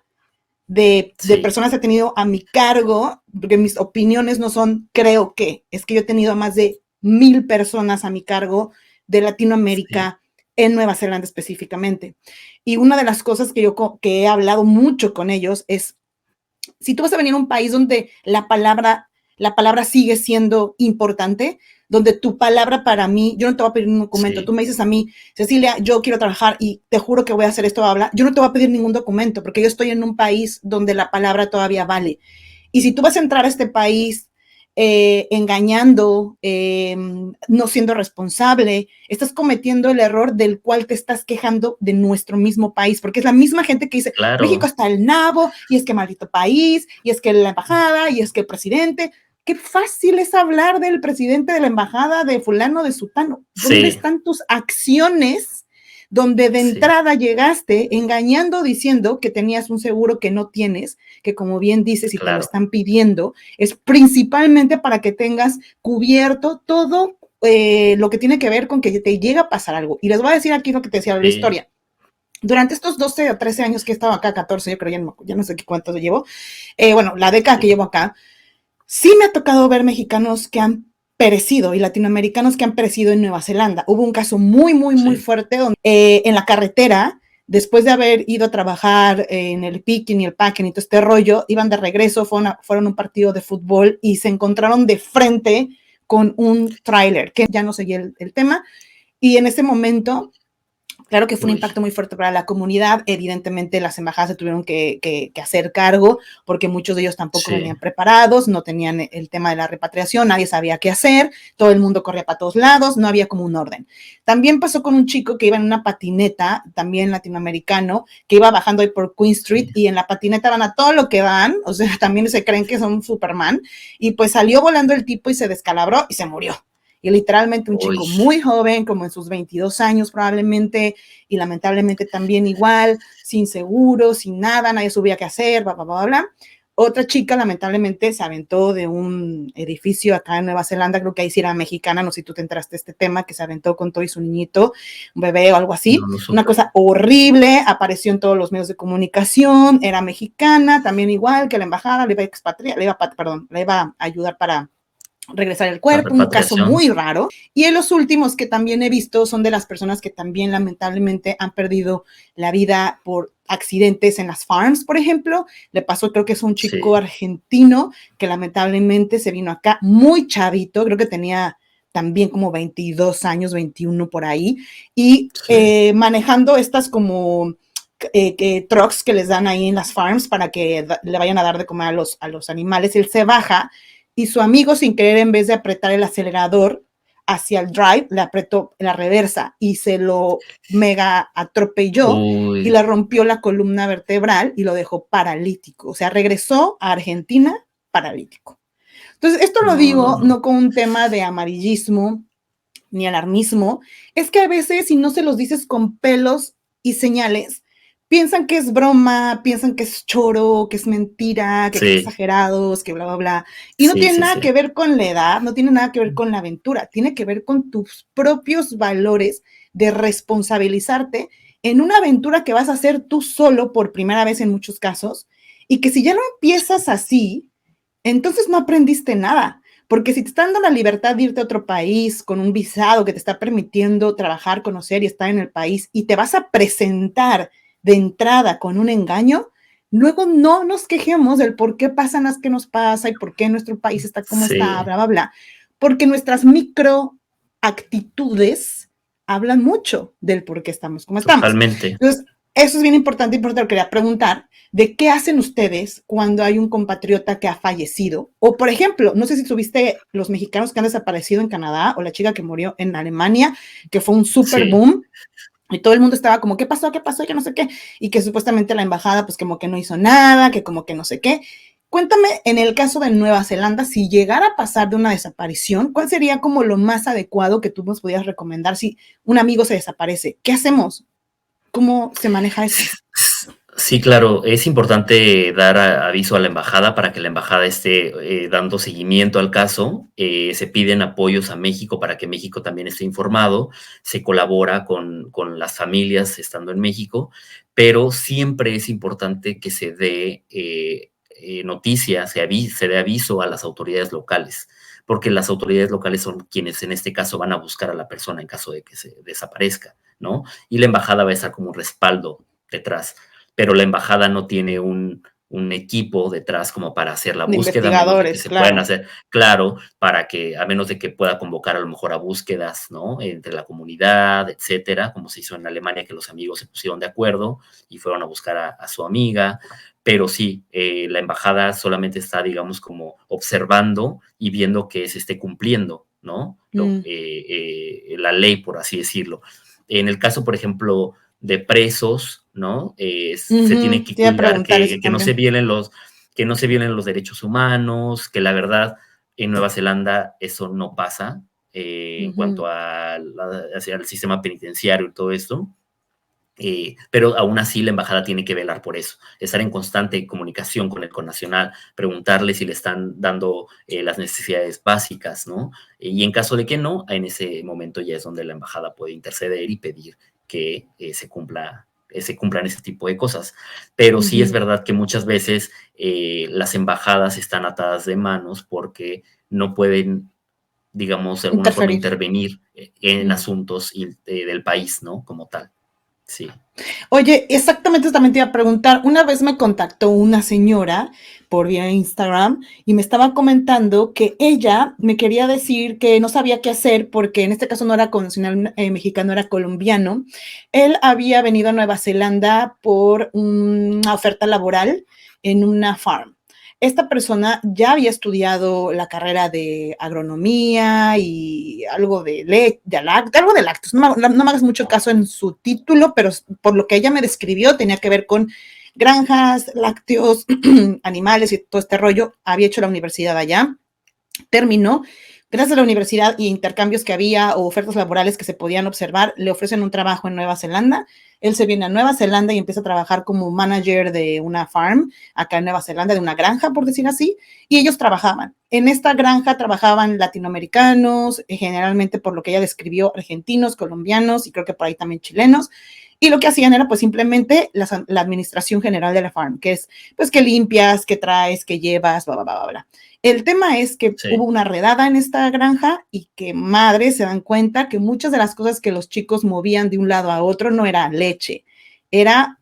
de Sí, personas he tenido a mi cargo, porque mis opiniones no son creo que, es que yo he tenido a más de 1,000 personas a mi cargo de sí, Latinoamérica en Nueva Zelanda específicamente. Y una de las cosas que he hablado mucho con ellos es, si tú vas a venir a un país donde la palabra sigue siendo importante, donde tu palabra para mí, yo no te voy a pedir un documento, tú sí, me dices a mí, Cecilia, yo quiero trabajar y te juro que voy a hacer esto, habla, yo no te voy a pedir ningún documento porque yo estoy en un país donde la palabra todavía vale. Y si tú vas a entrar a este país engañando, no siendo responsable, estás cometiendo el error del cual te estás quejando de nuestro mismo país, porque es la misma gente que dice, México claro, está el nabo, y es que maldito país, y es que la embajada, y es que el presidente. Qué fácil es hablar del presidente de la embajada, de fulano, de sutano. ¿Dónde sí, están tus acciones donde de sí, entrada llegaste engañando, diciendo que tenías un seguro que no tienes, que como bien dices, si te lo claro, están pidiendo, es principalmente para que tengas cubierto todo lo que tiene que ver con que te llega a pasar algo. Y les voy a decir aquí lo que te decía de la sí, historia. Durante estos 12 o 13 años que he estado acá, 14, yo creo, ya no sé cuánto llevo, bueno, la década que sí, llevo acá, sí me ha tocado ver mexicanos que han perecido y latinoamericanos que han perecido en Nueva Zelanda. Hubo un caso muy, muy, muy sí, fuerte donde en la carretera, después de haber ido a trabajar en el picking y el packing y todo este rollo, iban de regreso, fueron a un partido de fútbol y se encontraron de frente con un tráiler, que ya no seguía el tema, y en ese momento Claro que fue un Uy, impacto muy fuerte para la comunidad. Evidentemente, las embajadas se tuvieron que hacer cargo porque muchos de ellos tampoco sí. venían preparados, no tenían el tema de la repatriación, nadie sabía qué hacer, todo el mundo corría para todos lados, no había como un orden. También pasó con un chico que iba en una patineta, también latinoamericano, que iba bajando ahí por Queen Street y en la patineta van a todo lo que van, o sea, también se creen que son Superman, y pues salió volando el tipo y se descalabró y se murió. Y literalmente un Uy, chico muy joven, como en sus 22 años probablemente, y lamentablemente también igual, sin seguro, sin nada, nadie sabía qué hacer, bla, bla, bla, bla. Otra chica lamentablemente se aventó de un edificio acá en Nueva Zelanda, creo que ahí sí era mexicana, no sé si tú te enteraste de este tema, que se aventó con todo y su niñito, un bebé o algo no, así, no una supe. cosa horrible, apareció en todos los medios de comunicación, era mexicana, también igual que la embajada, le iba a expatriar, le iba a ayudar para regresar el La cuerpo, un caso repatriación, muy raro. Y en los últimos que también he visto son de las personas que también lamentablemente han perdido la vida por accidentes en las farms, por ejemplo. Le pasó, creo que es un chico sí, argentino que lamentablemente se vino acá muy chavito, creo que tenía también como 22 años, 21 por ahí, y sí. manejando estas como trucks que les dan ahí en las farms para que le vayan a dar de comer a los animales. Él se baja y su amigo sin querer en vez de apretar el acelerador hacia el drive, le apretó la reversa y se lo mega atropelló y Uy, le rompió la columna vertebral y lo dejó paralítico. O sea, regresó a Argentina paralítico. Entonces, esto lo no, no, digo no. no con un tema de amarillismo ni alarmismo, es que a veces si no se los dices con pelos y señales, piensan que es broma, piensan que es choro, que es mentira, que qué Sí, exagerados, que bla, bla, bla. Y no sí, tiene sí, nada sí. que ver con la edad, no tiene nada que ver con la aventura, tiene que ver con tus propios valores de responsabilizarte en una aventura que vas a hacer tú solo por primera vez en muchos casos, y que si ya no empiezas así, entonces no aprendiste nada. Porque si te están dando la libertad de irte a otro país con un visado que te está permitiendo trabajar, conocer y estar en el país y te vas a presentar de entrada con un engaño, luego no nos quejemos del por qué pasan las que nos pasa y por qué nuestro país está como está, Sí, bla, bla, bla. Porque nuestras micro actitudes hablan mucho del por qué estamos como estamos. totalmente. Entonces, eso es bien importante y por eso te quería preguntar, de qué hacen ustedes cuando hay un compatriota que ha fallecido. O, por ejemplo, no sé si tuviste los mexicanos que han desaparecido en Canadá o la chica que murió en Alemania, que fue un super Sí. boom. Y todo el mundo estaba como, ¿qué pasó? ¿Qué pasó? Que no sé qué. Y que supuestamente la embajada, pues como que no hizo nada, que como que no sé qué. Cuéntame, en el caso de Nueva Zelanda, si llegara a pasar de una desaparición, ¿cuál sería como lo más adecuado que tú nos pudieras recomendar si un amigo se desaparece? ¿Qué hacemos? ¿Cómo se maneja eso? Sí, claro, es importante dar aviso a la embajada para que la embajada esté dando seguimiento al caso. Se piden apoyos a México para que México también esté informado. Se colabora con las familias estando en México, pero siempre es importante que se dé noticia, se dé aviso a las autoridades locales, porque las autoridades locales son quienes en este caso van a buscar a la persona en caso de que se desaparezca, ¿no? Y la embajada va a estar como un respaldo detrás, pero la embajada no tiene un equipo detrás como para hacer la De búsqueda, a menos de que investigadores, se puedan claro. hacer, claro, para que, a menos de que pueda convocar a lo mejor a búsquedas, ¿no? Entre la comunidad, etcétera, como se hizo en Alemania, que los amigos se pusieron de acuerdo y fueron a buscar a su amiga, pero sí, la embajada solamente está, digamos, como observando y viendo que se esté cumpliendo, ¿no? Mm. La ley, por así decirlo. En el caso, por ejemplo, de presos, ¿no? Se tiene Ujú, que te iba a cuidar preguntar eso que no se también. violen que no se violen los derechos humanos, que la verdad en Nueva Zelanda eso no pasa en Ujú. cuanto hacia el sistema penitenciario y todo esto. Pero aún así la embajada tiene que velar por eso, estar en constante comunicación con el connacional, preguntarle si le están dando las necesidades básicas, ¿no? Y en caso de que no, en ese momento ya es donde la embajada puede interceder y pedir que se cumplan ese tipo de cosas. Pero sí es Ujú. verdad que muchas veces las embajadas están atadas de manos porque no pueden, digamos, de alguna forma Interferir. intervenir en Mm. asuntos del país, ¿no? Como tal. Sí, Oye, exactamente, también te iba a preguntar, una vez me contactó una señora por vía Instagram y me estaba comentando que ella me quería decir que no sabía qué hacer porque en este caso no era convencional mexicano, era colombiano. Él había venido a Nueva Zelanda por una oferta laboral en una farm. Esta persona ya había estudiado la carrera de agronomía y algo algo de lácteos. No me hagas mucho caso en su título, pero por lo que ella me describió, tenía que ver con granjas, lácteos, animales y todo este rollo. Había hecho la universidad allá, terminó. Gracias a la universidad y intercambios que había o ofertas laborales que se podían observar, le ofrecen un trabajo en Nueva Zelanda. Él se viene a Nueva Zelanda y empieza a trabajar como manager de una farm acá en Nueva Zelanda, de una granja, por decir así, y ellos trabajaban. En esta granja trabajaban latinoamericanos, generalmente por lo que ella describió, argentinos, colombianos y creo que por ahí también chilenos. Y lo que hacían era pues simplemente la administración general de la farm, que es pues que limpias, que traes, que llevas, bla, bla, bla, bla. El tema es que sí. hubo una redada en esta granja y que madres se dan cuenta que muchas de las cosas que los chicos movían de un lado a otro no era leche, era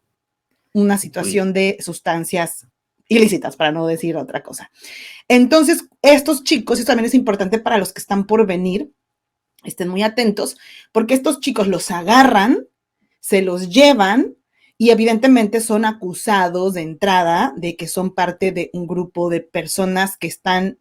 una Uy, situación de sustancias ilícitas, para no decir otra cosa. Entonces, estos chicos, eso también es importante para los que están por venir, estén muy atentos, porque estos chicos los agarran, se los llevan y evidentemente son acusados de entrada de que son parte de un grupo de personas que están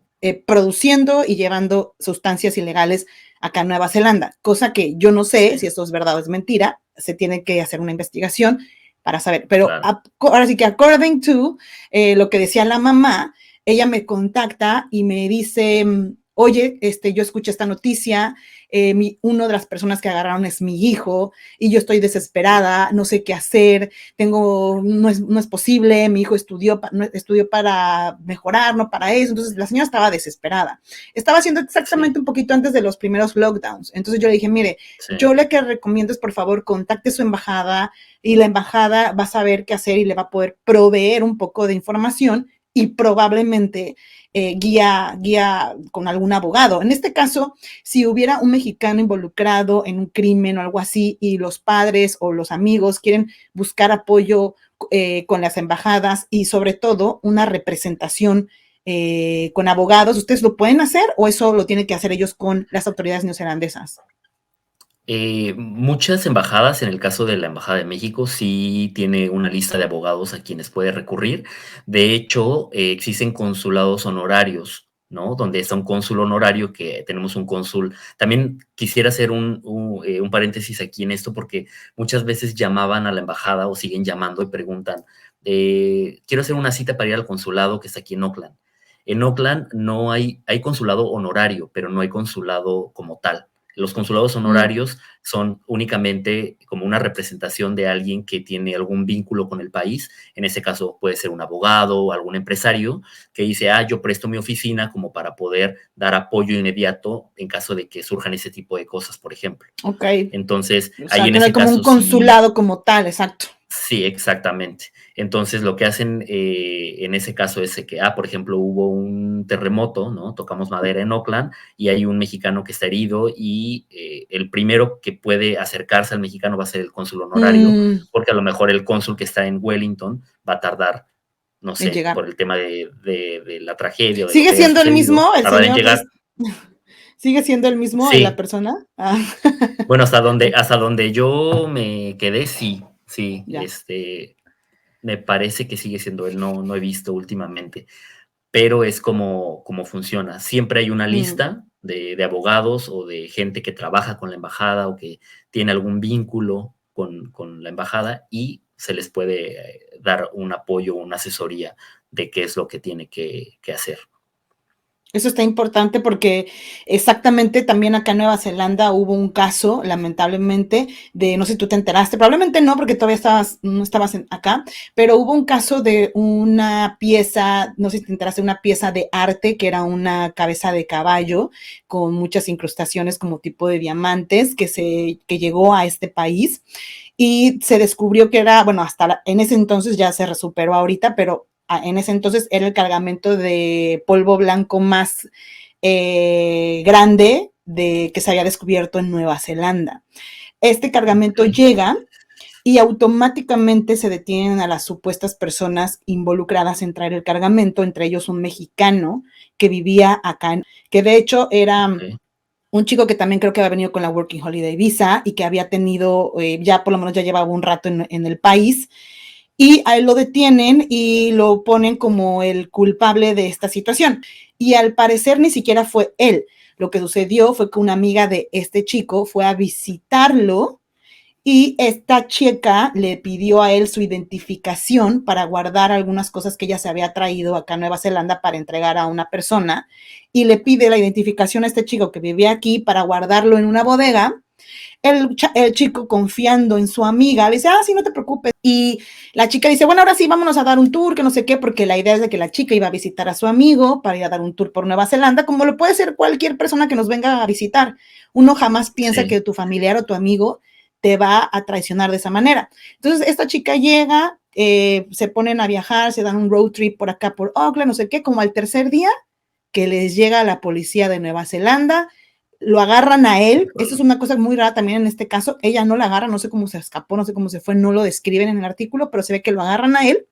produciendo y llevando sustancias ilegales acá en Nueva Zelanda, cosa que yo no sé sí, si esto es verdad o es mentira, se tiene que hacer una investigación para saber, pero claro. ahora sí que according to lo que decía la mamá, ella me contacta y me dice, oye, yo escuché esta noticia, uno de las personas que agarraron es mi hijo y yo estoy desesperada, no sé qué hacer, no es posible, mi hijo estudió para mejorar, no para eso, entonces la señora estaba desesperada. Estaba haciendo Sí, exactamente un poquito antes de los primeros lockdowns, entonces yo le dije, mire, sí, yo le que recomiendo es por favor contacte su embajada y la embajada va a saber qué hacer y le va a poder proveer un poco de información y probablemente guía con algún abogado. En este caso, si hubiera un mexicano involucrado en un crimen o algo así y los padres o los amigos quieren buscar apoyo con las embajadas y sobre todo una representación con abogados, ¿ustedes lo pueden hacer o eso lo tienen que hacer ellos con las autoridades neozelandesas? Muchas embajadas, en el caso de la Embajada de México, sí tiene una lista de abogados a quienes puede recurrir. De hecho, existen consulados honorarios, ¿no? Donde está un cónsul honorario, que tenemos un cónsul. También quisiera hacer un paréntesis aquí en esto, porque muchas veces llamaban a la embajada o siguen llamando y preguntan, quiero hacer una cita para ir al consulado que está aquí en Oakland. En Oakland no hay consulado honorario, pero no hay consulado como tal. Los consulados Mm, honorarios son únicamente como una representación de alguien que tiene algún vínculo con el país. En ese caso puede ser un abogado o algún empresario que dice, yo presto mi oficina como para poder dar apoyo inmediato en caso de que surjan ese tipo de cosas, por ejemplo. ok, Entonces, o ahí sea, en que no hay ese como un caso sí. consulado como tal, exacto. Sí, exactamente. Entonces, lo que hacen en ese caso es que, por ejemplo, hubo un terremoto, ¿no? Tocamos madera en Oakland y hay un mexicano que está herido y el primero que puede acercarse al mexicano va a ser el cónsul honorario, Mm, porque a lo mejor el cónsul que está en Wellington va a tardar, no en sé, llegar. por el tema de la tragedia o de lo ¿Sigue que haya siendo el sucedido, mismo el tardar en señor? llegar. ¿Sigue siendo el mismo la Sí, persona? Ah, bueno, hasta donde, ok, hasta donde yo me quedé, sí, sí, ya. me parece que sigue siendo él, no he visto últimamente, pero es como funciona. Siempre hay una Mm. lista de abogados o de gente que trabaja con la embajada o que tiene algún vínculo con la embajada y se les puede dar un apoyo, una asesoría de qué es lo que tiene que hacer. Eso está importante porque exactamente también acá en Nueva Zelanda hubo un caso, lamentablemente, de, no sé si tú te enteraste, probablemente no, porque todavía no estabas acá, pero hubo un caso de una pieza, no sé si te enteraste, una pieza de arte que era una cabeza de caballo con muchas incrustaciones como tipo de diamantes que llegó a este país y se descubrió que era, bueno, en ese entonces ya se recuperó ahorita, pero en ese entonces era el cargamento de polvo blanco más grande que se había descubierto en Nueva Zelanda. Este cargamento Ok, llega y automáticamente se detienen a las supuestas personas involucradas en traer el cargamento, entre ellos un mexicano que vivía acá, que de hecho era Ok. un chico que también creo que había venido con la Working Holiday Visa y que había tenido, ya por lo menos ya llevaba un rato en el país, y a él lo detienen y lo ponen como el culpable de esta situación. Y al parecer ni siquiera fue él. Lo que sucedió fue que una amiga de este chico fue a visitarlo y esta chica le pidió a él su identificación para guardar algunas cosas que ella se había traído acá a Nueva Zelanda para entregar a una persona, y le pide la identificación a este chico que vivía aquí para guardarlo en una bodega. El chico, confiando en su amiga, le dice, sí, no te preocupes. Y la chica dice, bueno, ahora sí, vámonos a dar un tour, que no sé qué, porque la idea es de que la chica iba a visitar a su amigo para ir a dar un tour por Nueva Zelanda, como lo puede ser cualquier persona que nos venga a visitar. Uno jamás piensa Sí, que tu familiar o tu amigo te va a traicionar de esa manera. Entonces, esta chica llega, se ponen a viajar, se dan un road trip por acá, por Auckland, no sé qué, como al tercer día que les llega la policía de Nueva Zelanda, lo agarran a él. Eso es híjole. una cosa muy rara también en este caso. Ella no la agarra, no sé cómo se escapó, no sé cómo se fue, no lo describen en el artículo, pero se ve que lo agarran a él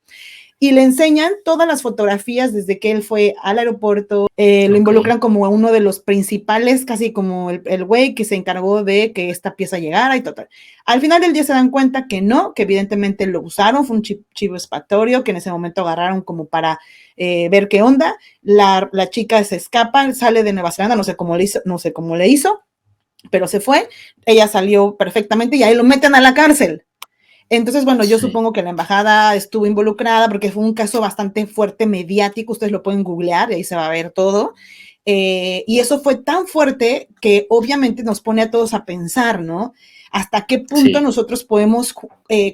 y le enseñan todas las fotografías desde que él fue al aeropuerto. Lo Ok, involucran como a uno de los principales, casi como el güey que se encargó de que esta pieza llegara y total. Al final del día se dan cuenta que no, que evidentemente lo usaron, fue un chivo expiatorio que en ese momento agarraron como para ver qué onda. La chica se escapa, sale de Nueva Zelanda, no sé cómo le hizo, no sé cómo le hizo, pero se fue. Ella salió perfectamente y ahí lo meten a la cárcel. Entonces, bueno, yo sí, supongo que la embajada estuvo involucrada porque fue un caso bastante fuerte, mediático, ustedes lo pueden googlear y ahí se va a ver todo. Y eso fue tan fuerte que obviamente nos pone a todos a pensar, ¿no? ¿Hasta qué punto sí, nosotros podemos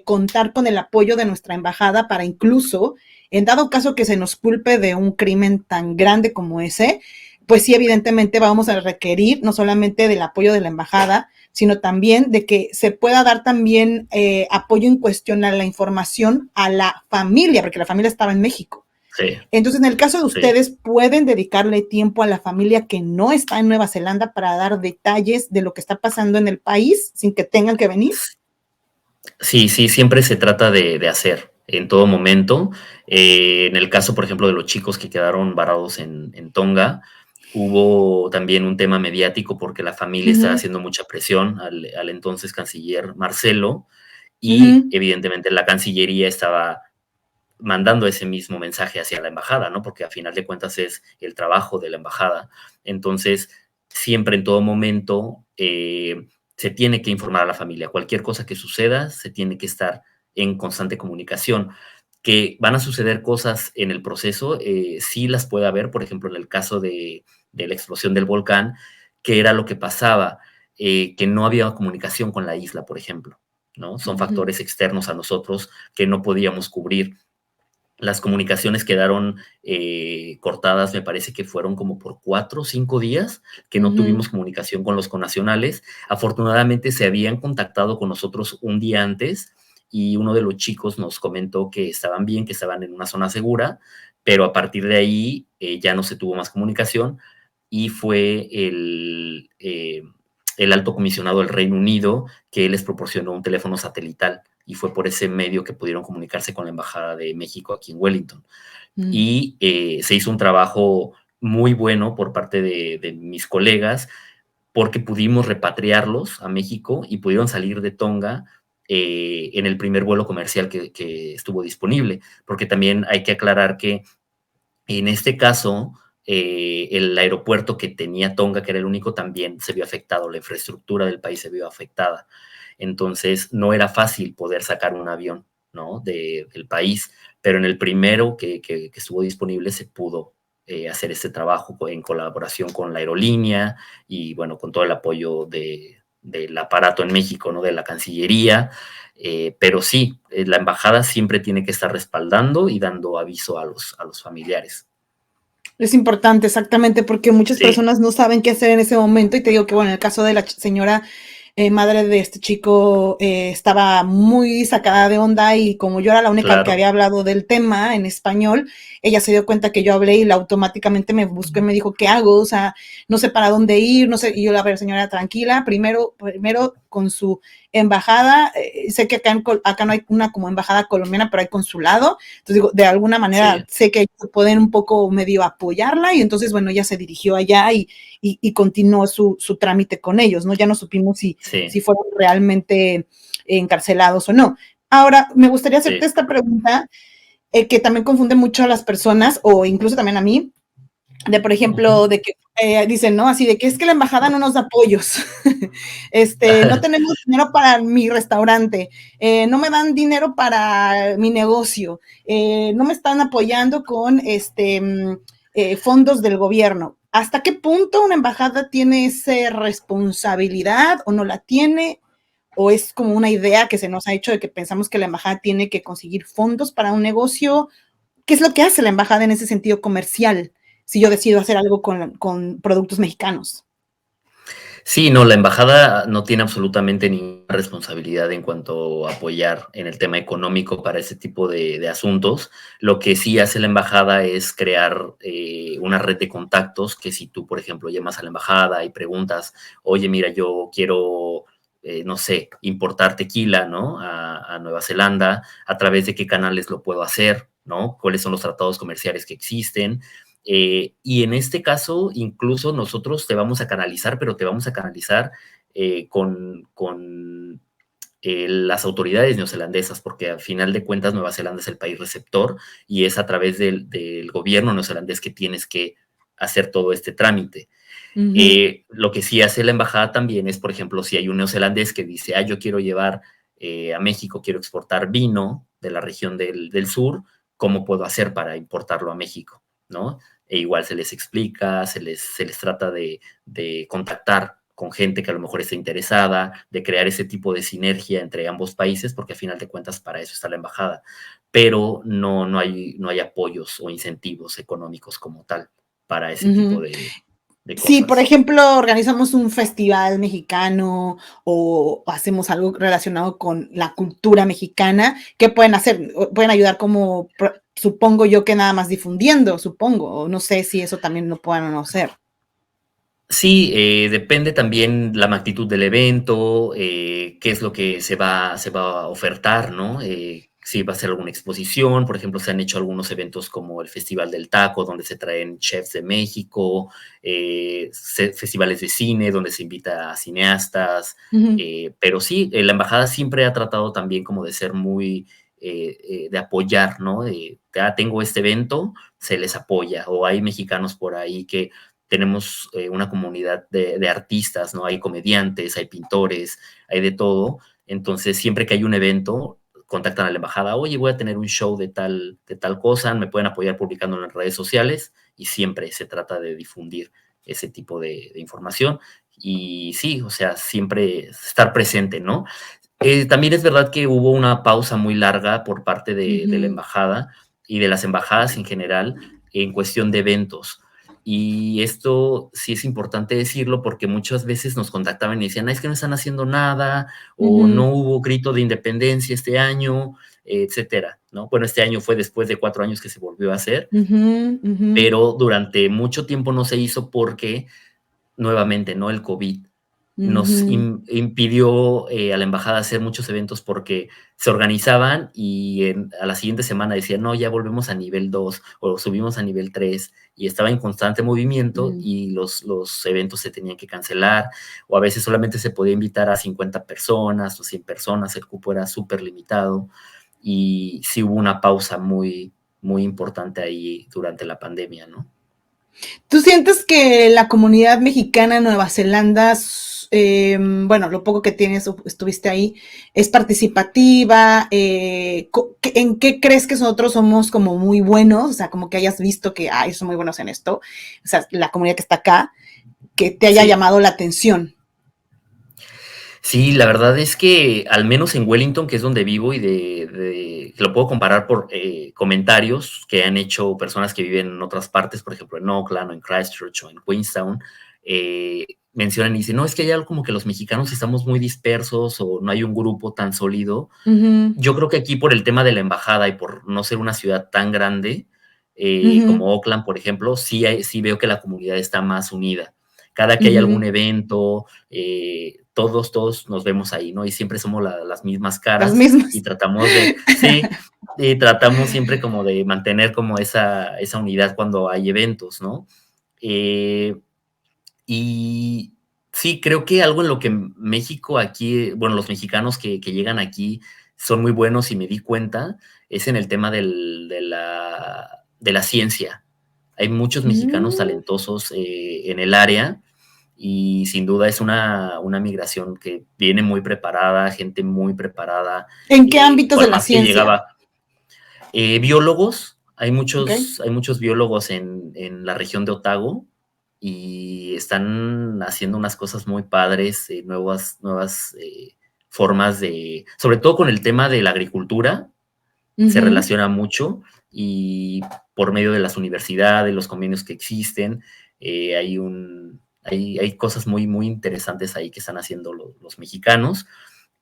contar con el apoyo de nuestra embajada para incluso, en dado caso que se nos culpe de un crimen tan grande como ese, pues sí, evidentemente vamos a requerir no solamente del apoyo de la embajada, sino también de que se pueda dar también apoyo en cuestión a la información a la familia, porque la familia estaba en México. sí, Entonces, en el caso de sí. ustedes, pueden dedicarle tiempo a la familia que no está en Nueva Zelanda para dar detalles de lo que está pasando en el país sin que tengan que venir. Sí, sí, siempre se trata de hacer en todo momento. En el caso, por ejemplo, de los chicos que quedaron varados en Tonga, hubo también un tema mediático porque la Uh familia estaba -huh, haciendo mucha presión al entonces canciller Marcelo uh y -huh. evidentemente la Cancillería estaba mandando ese mismo mensaje hacia la embajada, ¿no? Porque a final de cuentas es el trabajo de la embajada. Entonces, siempre en todo momento se tiene que informar a la familia. Cualquier cosa que suceda, se tiene que estar en constante comunicación. Que van a suceder cosas en el proceso, sí las puede haber, por ejemplo, en el caso de la explosión del volcán, que era lo que pasaba, que no había comunicación con la isla, por ejemplo, ¿no? Uh Son -huh. factores externos a nosotros que no podíamos cubrir. Las comunicaciones quedaron cortadas, me parece que fueron como por 4 o 5 días que Uh no -huh. tuvimos comunicación con los connacionales. Afortunadamente se habían contactado con nosotros un día antes y uno de los chicos nos comentó que estaban bien, que estaban en una zona segura, pero a partir de ahí ya no se tuvo más comunicación y fue el alto comisionado del Reino Unido que les proporcionó un teléfono satelital y fue por ese medio que pudieron comunicarse con la Embajada de México aquí en Wellington. Mm. Y se hizo un trabajo muy bueno por parte de mis colegas porque pudimos repatriarlos a México y pudieron salir de Tonga en el primer vuelo comercial que estuvo disponible, porque también hay que aclarar que en este caso, el aeropuerto que tenía Tonga, que era el único, también se vio afectado, la infraestructura del país se vio afectada. Entonces, no era fácil poder sacar un avión, ¿no? Del país, pero en el primero que estuvo disponible se pudo hacer este trabajo en colaboración con la aerolínea y, bueno, con todo el apoyo del aparato en México, ¿no? De la Cancillería. Pero sí, la embajada siempre tiene que estar respaldando y dando aviso a los familiares. Es importante, exactamente, porque muchas Sí, personas no saben qué hacer en ese momento. Y te digo que, bueno, en el caso de la señora madre de este chico, estaba muy sacada de onda y como yo era la única que claro, había hablado del tema en español, ella se dio cuenta que yo hablé y la automáticamente me buscó y me dijo, ¿qué hago? O sea, no sé para dónde ir, no sé. Y yo, a ver, señora, tranquila, primero con su embajada, sé que acá no hay una como embajada colombiana, pero hay consulado, entonces digo, de alguna manera Sí, sé que pueden un poco medio apoyarla y entonces, bueno, ella se dirigió allá y continuó su trámite con ellos, ¿no? Ya no supimos si sí, fueron realmente encarcelados o no. Ahora, me gustaría hacerte sí. esta pregunta que también confunde mucho a las personas o incluso también a mí, de por Ujú. ejemplo, de que dicen, ¿no? Así de que es que la embajada no nos da apoyos, no tenemos dinero para mi restaurante, no me dan dinero para mi negocio, no me están apoyando con fondos del gobierno. ¿Hasta qué punto una embajada tiene esa responsabilidad o no la tiene? ¿O es como una idea que se nos ha hecho de que pensamos que la embajada tiene que conseguir fondos para un negocio? ¿Qué es lo que hace la embajada en ese sentido comercial si yo decido hacer algo con productos mexicanos? Sí, no, la embajada no tiene absolutamente ninguna responsabilidad en cuanto a apoyar en el tema económico para ese tipo de asuntos. Lo que sí hace la embajada es crear una red de contactos que si tú, por ejemplo, llamas a la embajada y preguntas, oye, mira, yo quiero, no sé, importar tequila, ¿no? A Nueva Zelanda, ¿a través de qué canales lo puedo hacer? ¿No? ¿Cuáles son los tratados comerciales que existen? Y en este caso, incluso nosotros te vamos a canalizar, pero te vamos a canalizar con las autoridades neozelandesas, porque al final de cuentas Nueva Zelanda es el país receptor y es a través del gobierno neozelandés que tienes que hacer todo este trámite. Ujú. Lo que sí hace la embajada también es, por ejemplo, si hay un neozelandés que dice, ah, yo quiero llevar a México, quiero exportar vino de la región del sur, ¿cómo puedo hacer para importarlo a México? ¿No? E igual se les explica, se les trata de contactar con gente que a lo mejor está interesada, de crear ese tipo de sinergia entre ambos países, porque a final de cuentas para eso está la embajada, pero no hay apoyos o incentivos económicos como tal para ese tipo Ujú. de Si, por cosas. ejemplo, organizamos un festival mexicano o hacemos algo relacionado con la cultura mexicana, ¿qué pueden hacer? Pueden ayudar como, supongo yo que nada más difundiendo, supongo, o no sé si eso también lo puedan o no hacer. Sí, depende también la magnitud del evento, qué es lo que se va a ofertar, ¿no? Si va a ser alguna exposición, por ejemplo, se han hecho algunos eventos como el Festival del Taco, donde se traen chefs de México, festivales de cine, donde se invita a cineastas, Ujú, pero sí, la embajada siempre ha tratado también como de ser muy, de apoyar, ¿no? Tengo este evento, se les apoya, o hay mexicanos por ahí que tenemos una comunidad de artistas, ¿no? Hay comediantes, hay pintores, hay de todo. Entonces, siempre que hay un evento, contactan a la embajada, oye, voy a tener un show de tal cosa, me pueden apoyar publicándolo en redes sociales y siempre se trata de difundir ese tipo de información. Y sí, o sea, siempre estar presente, ¿no? También es verdad que hubo una pausa muy larga por parte de la ujú, embajada y de las embajadas en general en cuestión de eventos. Y esto sí es importante decirlo porque muchas veces nos contactaban y decían, "Ah, es que no están haciendo nada o ujú, no hubo grito de independencia este año, etcétera, ¿no? Bueno, este año fue después de 4 años que se volvió a hacer, ujú, ujú, pero durante mucho tiempo no se hizo porque nuevamente, ¿no? El COVID nos ujú. impidió a la embajada hacer muchos eventos porque se organizaban y a la siguiente semana decían, no, ya volvemos a nivel 2 o subimos a nivel 3 y estaba en constante movimiento Mm. y los eventos se tenían que cancelar o a veces solamente se podía invitar a 50 personas o 100 personas, el cupo era súper limitado y sí hubo una pausa muy, muy importante ahí durante la pandemia, ¿no? ¿Tú sientes que la comunidad mexicana en Nueva Zelanda, bueno, lo poco que tienes, estuviste ahí, es participativa? ¿En qué crees que nosotros somos como muy buenos? O sea, como que hayas visto que, ay, son muy buenos en esto. O sea, la comunidad que está acá, que te haya Sí. llamado la atención. Sí, la verdad es que al menos en Wellington, que es donde vivo y lo puedo comparar por comentarios que han hecho personas que viven en otras partes, por ejemplo en Auckland o en Christchurch o en Queenstown, mencionan y dicen, no, es que hay algo como que los mexicanos estamos muy dispersos o no hay un grupo tan sólido. Ujú, Yo creo que aquí por el tema de la embajada y por no ser una ciudad tan grande ujú, como Auckland, por ejemplo, sí veo que la comunidad está más unida. Cada que hay algún Ujú. evento, todos nos vemos ahí, ¿no? Y siempre somos las mismas Las caras y mismas. tratamos de, sí, y tratamos siempre como de mantener como esa unidad cuando hay eventos, ¿no? Eh, y sí, creo que algo en lo que México aquí, bueno, los mexicanos que llegan aquí son muy buenos y me di cuenta, es en el tema de la ciencia. Hay muchos mexicanos Mm, talentosos en el área y sin duda es una migración que viene muy preparada, gente muy preparada, ¿en qué ámbitos de por la más que ciencia? llegaba biólogos, ¿Ok? hay muchos biólogos en la región de Otago y están haciendo unas cosas muy padres, nuevas formas de, sobre todo con el tema de la agricultura, se Ujú. relaciona mucho y por medio de las universidades, los convenios que existen, hay cosas muy interesantes ahí que están haciendo los mexicanos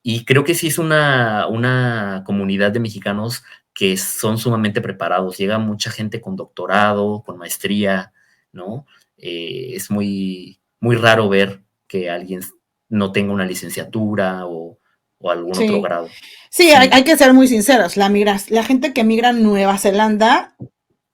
y creo que sí es una comunidad de mexicanos que son sumamente preparados. Llega mucha gente con doctorado, con maestría, ¿no? Es muy raro ver que alguien no tenga una licenciatura o algún otro Sí. grado. Sí, hay Sí, que ser muy sinceros. La gente que migra a Nueva Zelanda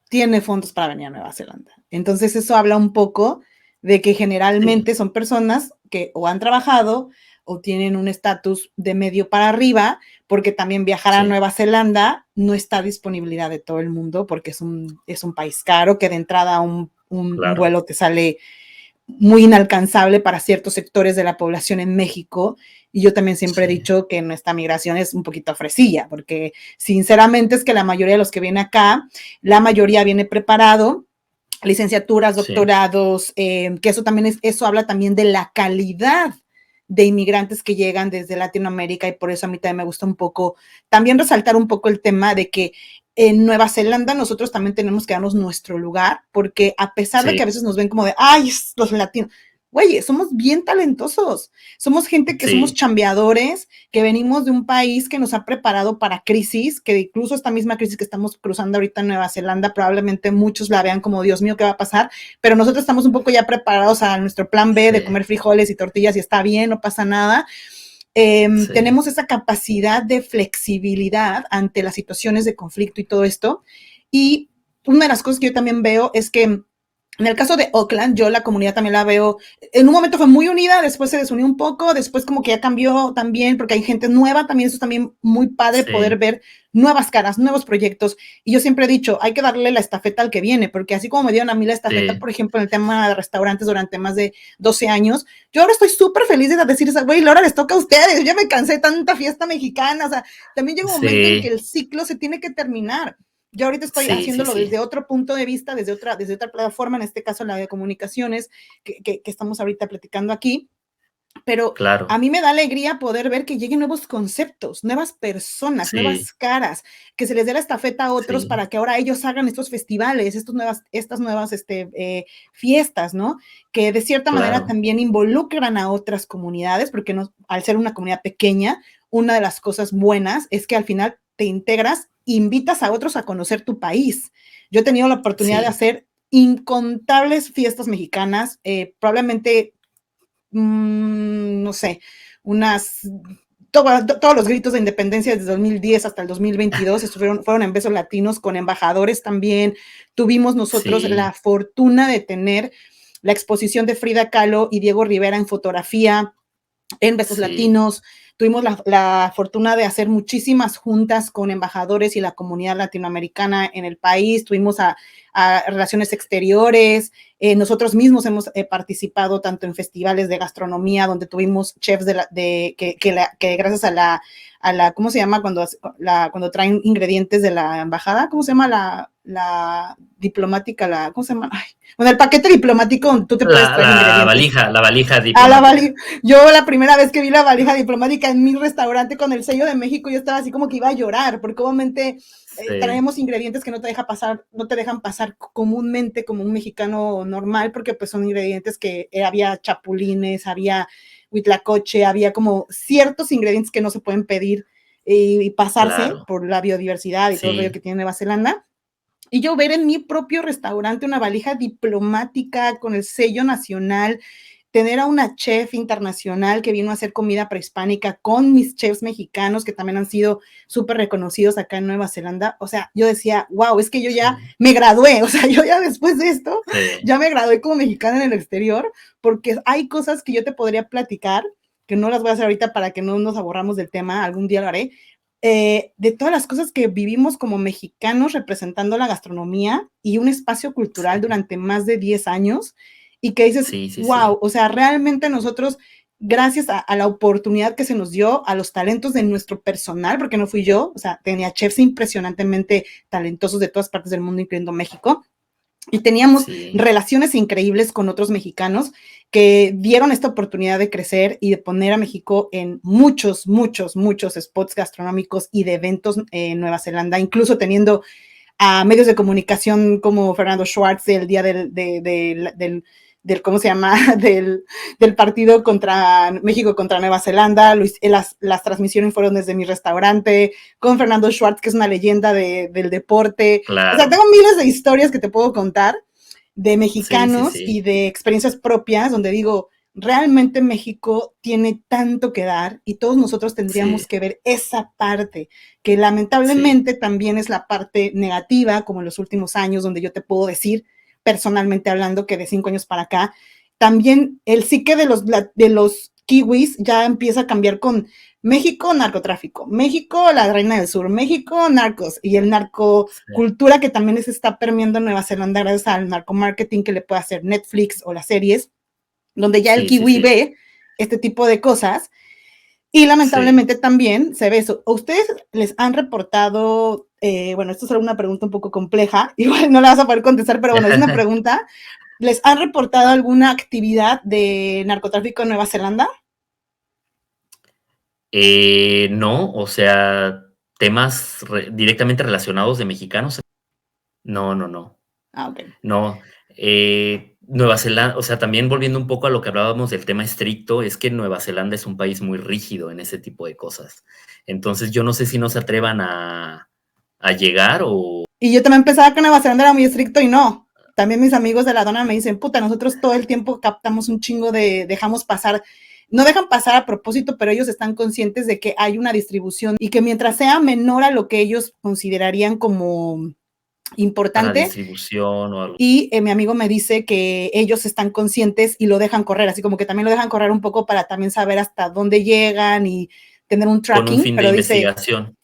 tiene fondos para venir a Nueva Zelanda. Entonces eso habla un poco de que sí, generalmente son personas que o han trabajado o tienen un estatus de medio para arriba, porque también viajar a sí, Nueva Zelanda no está a disponibilidad de todo el mundo, porque es un país caro, que de entrada un claro. vuelo te sale muy inalcanzable para ciertos sectores de la población en México. Y yo también siempre he Sí, dicho que nuestra migración es un poquito fresilla, porque sinceramente es que la mayoría de los que vienen acá, la mayoría viene preparado, licenciaturas, sí, doctorados, que eso también eso habla también de la calidad de inmigrantes que llegan desde Latinoamérica y por eso a mí también me gusta un poco, también resaltar un poco el tema de que en Nueva Zelanda nosotros también tenemos que darnos nuestro lugar, porque a pesar de sí, que a veces nos ven como de, ay, los latinos, güey, somos bien talentosos, somos gente que somos sí, chambeadores, que venimos de un país que nos ha preparado para crisis, que incluso esta misma crisis que estamos cruzando ahorita en Nueva Zelanda, probablemente muchos la vean como, Dios mío, ¿qué va a pasar? Pero nosotros estamos un poco ya preparados a nuestro plan B de sí, comer frijoles y tortillas y está bien, no pasa nada. sí, Tenemos esa capacidad de flexibilidad ante las situaciones de conflicto y todo esto. Y una de las cosas que yo también veo es que en el caso de Oakland, yo la comunidad también la veo, en un momento fue muy unida, después se desunió un poco, después como que ya cambió también, porque hay gente nueva, también eso es también muy padre poder sí, ver nuevas caras, nuevos proyectos. Y yo siempre he dicho, hay que darle la estafeta al que viene, porque así como me dieron a mí la estafeta, sí, por ejemplo, en el tema de restaurantes durante más de 12 años, yo ahora estoy súper feliz de decir, güey, ahora les toca a ustedes, yo me cansé de tanta fiesta mexicana, o sea, también llega un momento en que sí, el ciclo se tiene que terminar. Yo ahorita estoy sí, sí, haciéndolo sí, desde otro punto de vista, desde otra plataforma, en este caso la de comunicaciones, que estamos ahorita platicando aquí, pero a claro, mí me da alegría poder ver que lleguen nuevos conceptos, nuevas personas, sí, nuevas caras, que se les dé la estafeta a otros sí, para que ahora ellos hagan estos festivales, estas nuevas fiestas, ¿no? Que de cierta manera claro, también involucran a otras comunidades, porque no, al ser una comunidad pequeña, una de las cosas buenas es que al final te integras, invitas a otros a conocer tu país. Yo he tenido la oportunidad de sí, hacer incontables fiestas mexicanas, probablemente no sé, unas todos los gritos de independencia desde 2010 hasta el 2022 fueron en besos latinos con embajadores también. Tuvimos nosotros sí, la fortuna de tener la exposición de Frida Kahlo y Diego Rivera en fotografía en Besos sí, Latinos. Tuvimos la fortuna de hacer muchísimas juntas con embajadores y la comunidad latinoamericana en el país. Tuvimos a relaciones exteriores. Nosotros mismos hemos participado tanto en festivales de gastronomía, donde tuvimos chefs que gracias ¿cómo se llama? Cuando traen ingredientes de la embajada, ¿cómo se llama? La diplomática, ¿cómo se llama? Ay, bueno, el paquete diplomático, tú te puedes traer ingredientes. la valija A la diplomática. valija. Yo la primera vez que vi la valija diplomática en mi restaurante con el sello de México, yo estaba así como que iba a llorar, porque obviamente Sí, traemos ingredientes que no te dejan pasar comúnmente como un mexicano normal, porque pues son ingredientes que había chapulines, había huitlacoche, había como ciertos ingredientes que no se pueden pedir y pasarse claro, por la biodiversidad y todo el rollo sí, que tiene Nueva Zelanda. Y yo ver en mi propio restaurante una valija diplomática con el sello nacional tener a una chef internacional que vino a hacer comida prehispánica con mis chefs mexicanos que también han sido súper reconocidos acá en Nueva Zelanda, o sea, yo decía, wow, es que yo ya Sí, me gradué, o sea, yo ya después de esto, sí, ya me gradué como mexicana en el exterior, porque hay cosas que yo te podría platicar, que no las voy a hacer ahorita para que no nos aburramos del tema, algún día lo haré, de todas las cosas que vivimos como mexicanos representando la gastronomía y un espacio cultural sí, durante más de 10 años y que dices, sí, sí, wow, sí, o sea, realmente nosotros, gracias a la oportunidad que se nos dio, a los talentos de nuestro personal, porque no fui yo, o sea, tenía chefs impresionantemente talentosos de todas partes del mundo, incluyendo México, y teníamos sí, relaciones increíbles con otros mexicanos que dieron esta oportunidad de crecer y de poner a México en muchos, muchos, muchos spots gastronómicos y de eventos en Nueva Zelanda, incluso teniendo a medios de comunicación como Fernando Schwartz el día del ¿cómo se llama? Del partido contra México contra Nueva Zelanda. Las transmisiones fueron desde mi restaurante, con Fernando Schwartz, que es una leyenda del deporte. O sea, claro, tengo miles de historias que te puedo contar de sí, sí, mexicanos y sí, de experiencias propias donde digo, realmente México tiene tanto que dar y todos nosotros tendríamos sí, que ver esa parte, que sí, lamentablemente también es la parte negativa, como en los últimos años, donde yo te puedo decir, personalmente hablando, que de 5 años para acá, también el psique de los kiwis ya empieza a cambiar con México, narcotráfico, México, la reina del sur, México, narcos, y el narco sí, cultura que también se está permeando en Nueva Zelanda gracias al narcomarketing que le puede hacer Netflix o las series, donde ya el sí, sí, kiwi sí, ve este tipo de cosas y sí. lamentablemente también se ve eso. ¿A ustedes les han reportado, bueno, esto es una pregunta un poco compleja, igual no la vas a poder contestar, pero bueno, es una pregunta, ¿les han reportado alguna actividad de narcotráfico en Nueva Zelanda? No, o sea, temas directamente relacionados de mexicanos. No, no, no, Ah, ok. no. Nueva Zelanda, o sea, también volviendo un poco a lo que hablábamos del tema estricto, es que Nueva Zelanda es un país muy rígido en ese tipo de cosas. Entonces, yo no sé si no se atrevan a llegar o Y yo también pensaba que Nueva Zelanda era muy estricto y no. También mis amigos de la dona me dicen, puta, nosotros todo el tiempo captamos un chingo dejamos pasar, no dejan pasar a propósito, pero ellos están conscientes de que hay una distribución y que mientras sea menor a lo que ellos considerarían como a la importante, distribución o algo. y mi amigo me dice que ellos están conscientes y lo dejan correr, así como que también lo dejan correr un poco para también saber hasta dónde llegan y tener un Con un tracking, fin de pero dice investigación.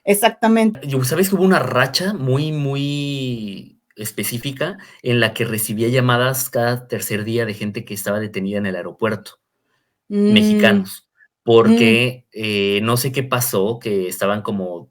exactamente. ¿Sabes que hubo una racha muy, muy específica en la que recibía llamadas cada tercer día de gente que estaba detenida en el aeropuerto, Mm, mexicanos? mm, Porque no sé qué pasó, que estaban como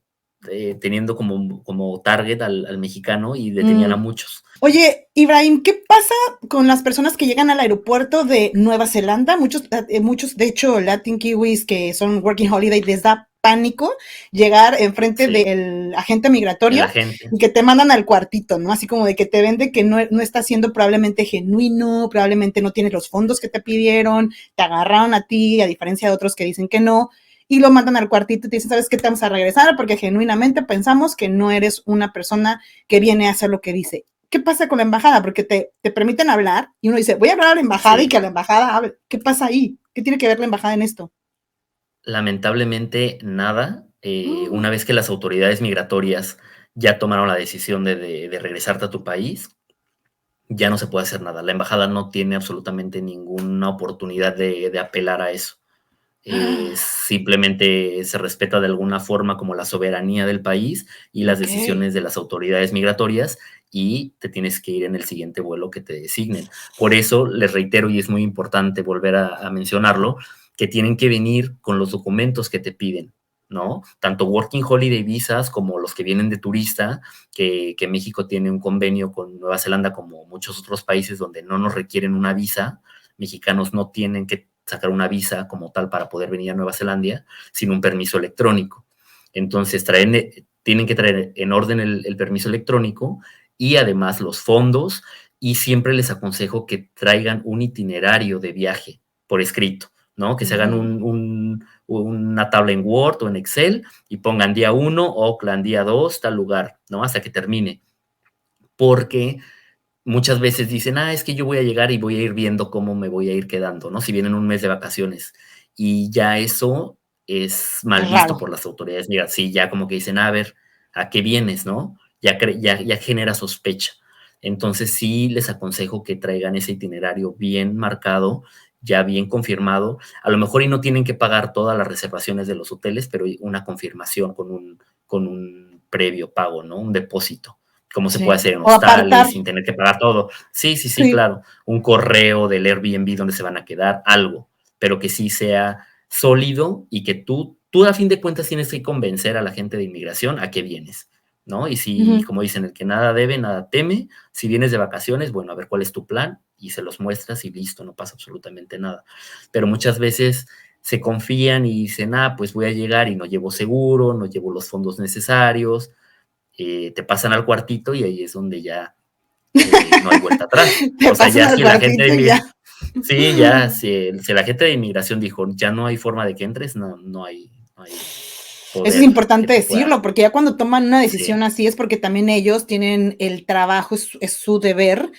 teniendo como target al mexicano y detenían a mm. muchos. Oye, Ibrahim, ¿qué pasa con las personas que llegan al aeropuerto de Nueva Zelanda? Muchos, de hecho, Latin Kiwis que son Working Holiday, les da pánico llegar enfrente Sí, del agente el migratorio agente. y que te mandan al cuartito, ¿no? Así como de que te vende que no está siendo probablemente genuino, probablemente no tienes los fondos que te pidieron, te agarraron a ti, a diferencia de otros que dicen que no, y lo mandan al cuartito y te dicen, ¿sabes qué? Te vamos a regresar porque genuinamente pensamos que no eres una persona que viene a hacer lo que dice. ¿Qué pasa con la embajada? Porque te permiten hablar y uno dice, voy a hablar a la embajada y Sí. que la embajada hable. ¿Qué pasa ahí? ¿Qué tiene que ver la embajada en esto? Lamentablemente, nada. Mm, Una vez que las autoridades migratorias ya tomaron la decisión de regresarte a tu país, ya no se puede hacer nada. La embajada no tiene absolutamente ninguna oportunidad de apelar a eso. Simplemente se respeta de alguna forma como la soberanía del país y las ok. decisiones de las autoridades migratorias y te tienes que ir en el siguiente vuelo que te designen. Por eso les reitero, y es muy importante volver a mencionarlo, que tienen que venir con los documentos que te piden, ¿no? Tanto Working Holiday Visas como los que vienen de turista, que México tiene un convenio con Nueva Zelanda como muchos otros países donde no nos requieren una visa, mexicanos no tienen que sacar una visa como tal para poder venir a Nueva Zelanda, sino un permiso electrónico. Entonces, tienen que traer en orden el permiso electrónico y además los fondos, y siempre les aconsejo que traigan un itinerario de viaje por escrito, ¿no? Que se hagan Ujú. una tabla en Word o en Excel y pongan día 1, Oakland, día 2, tal lugar, ¿no? Hasta que termine. Porque muchas veces dicen, es que yo voy a llegar y voy a ir viendo cómo me voy a ir quedando, ¿no? Si vienen un mes de vacaciones. Y ya eso es mal Es visto raro. por las autoridades. Mira, sí, ya como que dicen, a ver, ¿a qué vienes, no? Ya genera sospecha. Entonces sí les aconsejo que traigan ese itinerario bien marcado, ya bien confirmado. A lo mejor y no tienen que pagar todas las reservaciones de los hoteles, pero una confirmación con un previo pago, ¿no? Un depósito como se puede Sí. hacer en O apartar. hostales sin tener que pagar todo. Sí, sí, sí, Sí. claro. Un correo del Airbnb donde se van a quedar, algo, pero que sí sea sólido y que tú a fin de cuentas tienes que convencer a la gente de inmigración a que vienes, ¿no? Y si, Ujú. como dicen, el que nada debe, nada teme, si vienes de vacaciones, bueno, a ver cuál es tu plan y se los muestras y listo, no pasa absolutamente nada. Pero muchas veces se confían y dicen, pues voy a llegar y no llevo seguro, no llevo los fondos necesarios, te pasan al cuartito y ahí es donde ya no hay vuelta atrás. Te O sea, pasan ya al si la gente de cuartito y ya. sí, ya si la gente de inmigración dijo, ya no hay forma de que entres, no hay Eso es poder que importante te pueda. decirlo, porque ya cuando toman una Sí, decisión así es porque también ellos tienen el trabajo, es su deber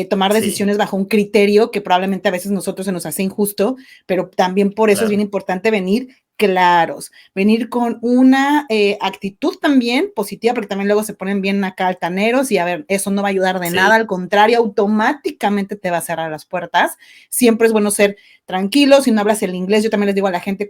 tomar sí, decisiones bajo un criterio que probablemente a veces nosotros se nos hace injusto, pero también por eso es bien claro, importante venir claros, venir con una actitud también positiva, porque también luego se ponen bien acá altaneros y a ver, eso no va a ayudar de sí, nada, al contrario, automáticamente te va a cerrar las puertas. Siempre es bueno ser tranquilo, si no hablas el inglés, yo también les digo a la gente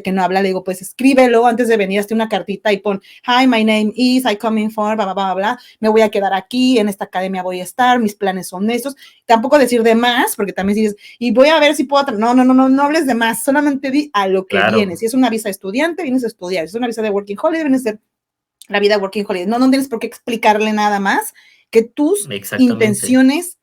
que no habla, le digo, pues escríbelo antes de venir, hazte una cartita y pon, hi, my name is, I coming for, bla, bla, bla, bla, me voy a quedar aquí, en esta academia voy a estar, mis planes son estos. Tampoco decir de más, porque también dices, y voy a ver si puedo, no hables de más, solamente di a lo que claro, vienes. Si es una visa de estudiante, vienes a estudiar, si es una visa de working holiday, vienes a hacer la vida working holiday. No tienes por qué explicarle nada más que tus exactamente, intenciones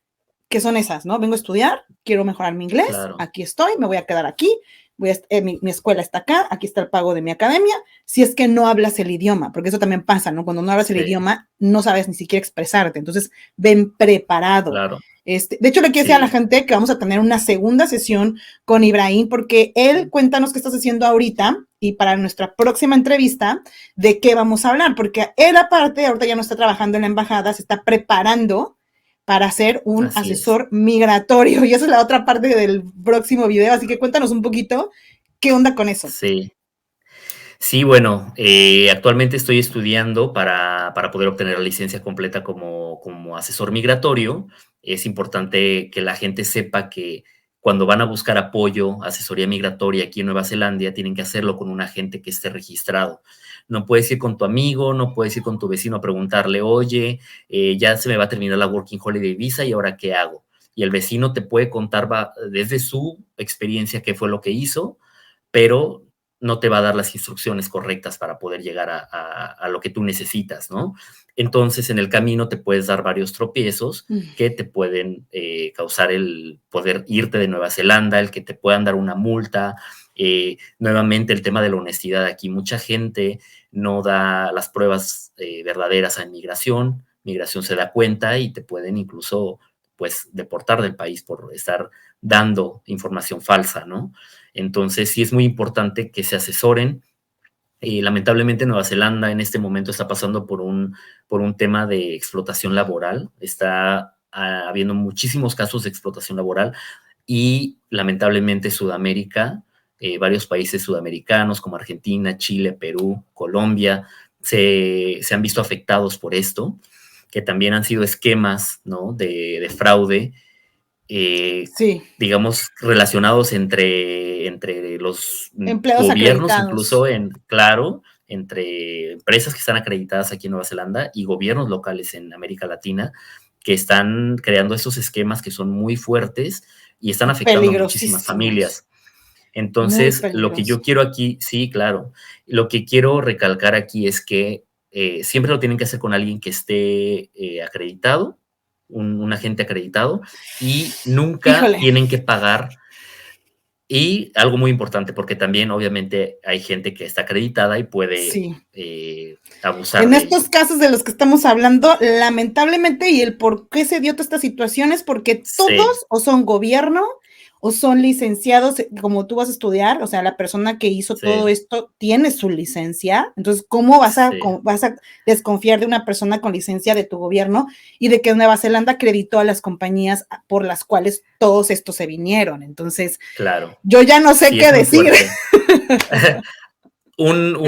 que son esas, ¿no? Vengo a estudiar, quiero mejorar mi inglés, claro, aquí estoy, me voy a quedar aquí, mi escuela está acá, aquí está el pago de mi academia, si es que no hablas el idioma, porque eso también pasa, ¿no? Cuando no hablas el sí, idioma, no sabes ni siquiera expresarte, entonces ven preparado. claro, De hecho, le quiero decir a la sí, gente que vamos a tener una segunda sesión con Ibrahim, porque él cuéntanos qué estás haciendo ahorita y para nuestra próxima entrevista, de qué vamos a hablar, porque él aparte, ahorita ya no está trabajando en la embajada, se está preparando para ser un así es, asesor migratorio. Y esa es la otra parte del próximo video, así que cuéntanos un poquito qué onda con eso. sí. Sí, bueno, actualmente estoy estudiando para poder obtener la licencia completa como asesor migratorio. Es importante que la gente sepa que cuando van a buscar apoyo, asesoría migratoria aquí en Nueva Zelanda, tienen que hacerlo con un agente que esté registrado. No puedes ir con tu amigo, no puedes ir con tu vecino a preguntarle, oye, ya se me va a terminar la Working Holiday Visa y ahora qué hago. Y el vecino te puede contar desde su experiencia qué fue lo que hizo, pero no te va a dar las instrucciones correctas para poder llegar a lo que tú necesitas, ¿no? Entonces, en el camino te puedes dar varios tropiezos que te pueden causar el poder irte de Nueva Zelanda, el que te puedan dar una multa. Nuevamente, el tema de la honestidad aquí. Mucha gente no da las pruebas verdaderas a inmigración. Migración se da cuenta y te pueden incluso, pues, deportar del país por estar dando información falsa, ¿no? Entonces, sí es muy importante que se asesoren. Lamentablemente, Nueva Zelanda en este momento está pasando por un tema de explotación laboral. Está habiendo muchísimos casos de explotación laboral y lamentablemente Sudamérica, varios países sudamericanos como Argentina, Chile, Perú, Colombia, se han visto afectados por esto, que también han sido esquemas, ¿no? de fraude, eh, Sí, digamos, relacionados entre los empleados gobiernos, acreditados. incluso claro, entre empresas que están acreditadas aquí en Nueva Zelanda y gobiernos locales en América Latina, que están creando estos esquemas que son muy fuertes y están afectando a muchísimas Peligrosísimos, familias. muy Entonces, lo que yo peligrosos. quiero aquí, sí, claro, lo que quiero recalcar aquí es que siempre lo tienen que hacer con alguien que esté acreditado, un agente acreditado, y nunca Híjole, tienen que pagar. Y algo muy importante, porque también obviamente hay gente que está acreditada y puede sí. abusar En de ello. estos casos de los que estamos hablando, lamentablemente, y el por qué se dio toda esta situación es porque Sí, todos o son gobierno o son licenciados como tú vas a estudiar, o sea, la persona que hizo todo Sí, esto tiene su licencia, entonces, ¿cómo sí, vas a desconfiar de una persona con licencia de tu gobierno y de que Nueva Zelanda acreditó a las compañías por las cuales todos estos se vinieron? Entonces, claro. yo ya no sé Sí, qué es muy decir. fuerte. Un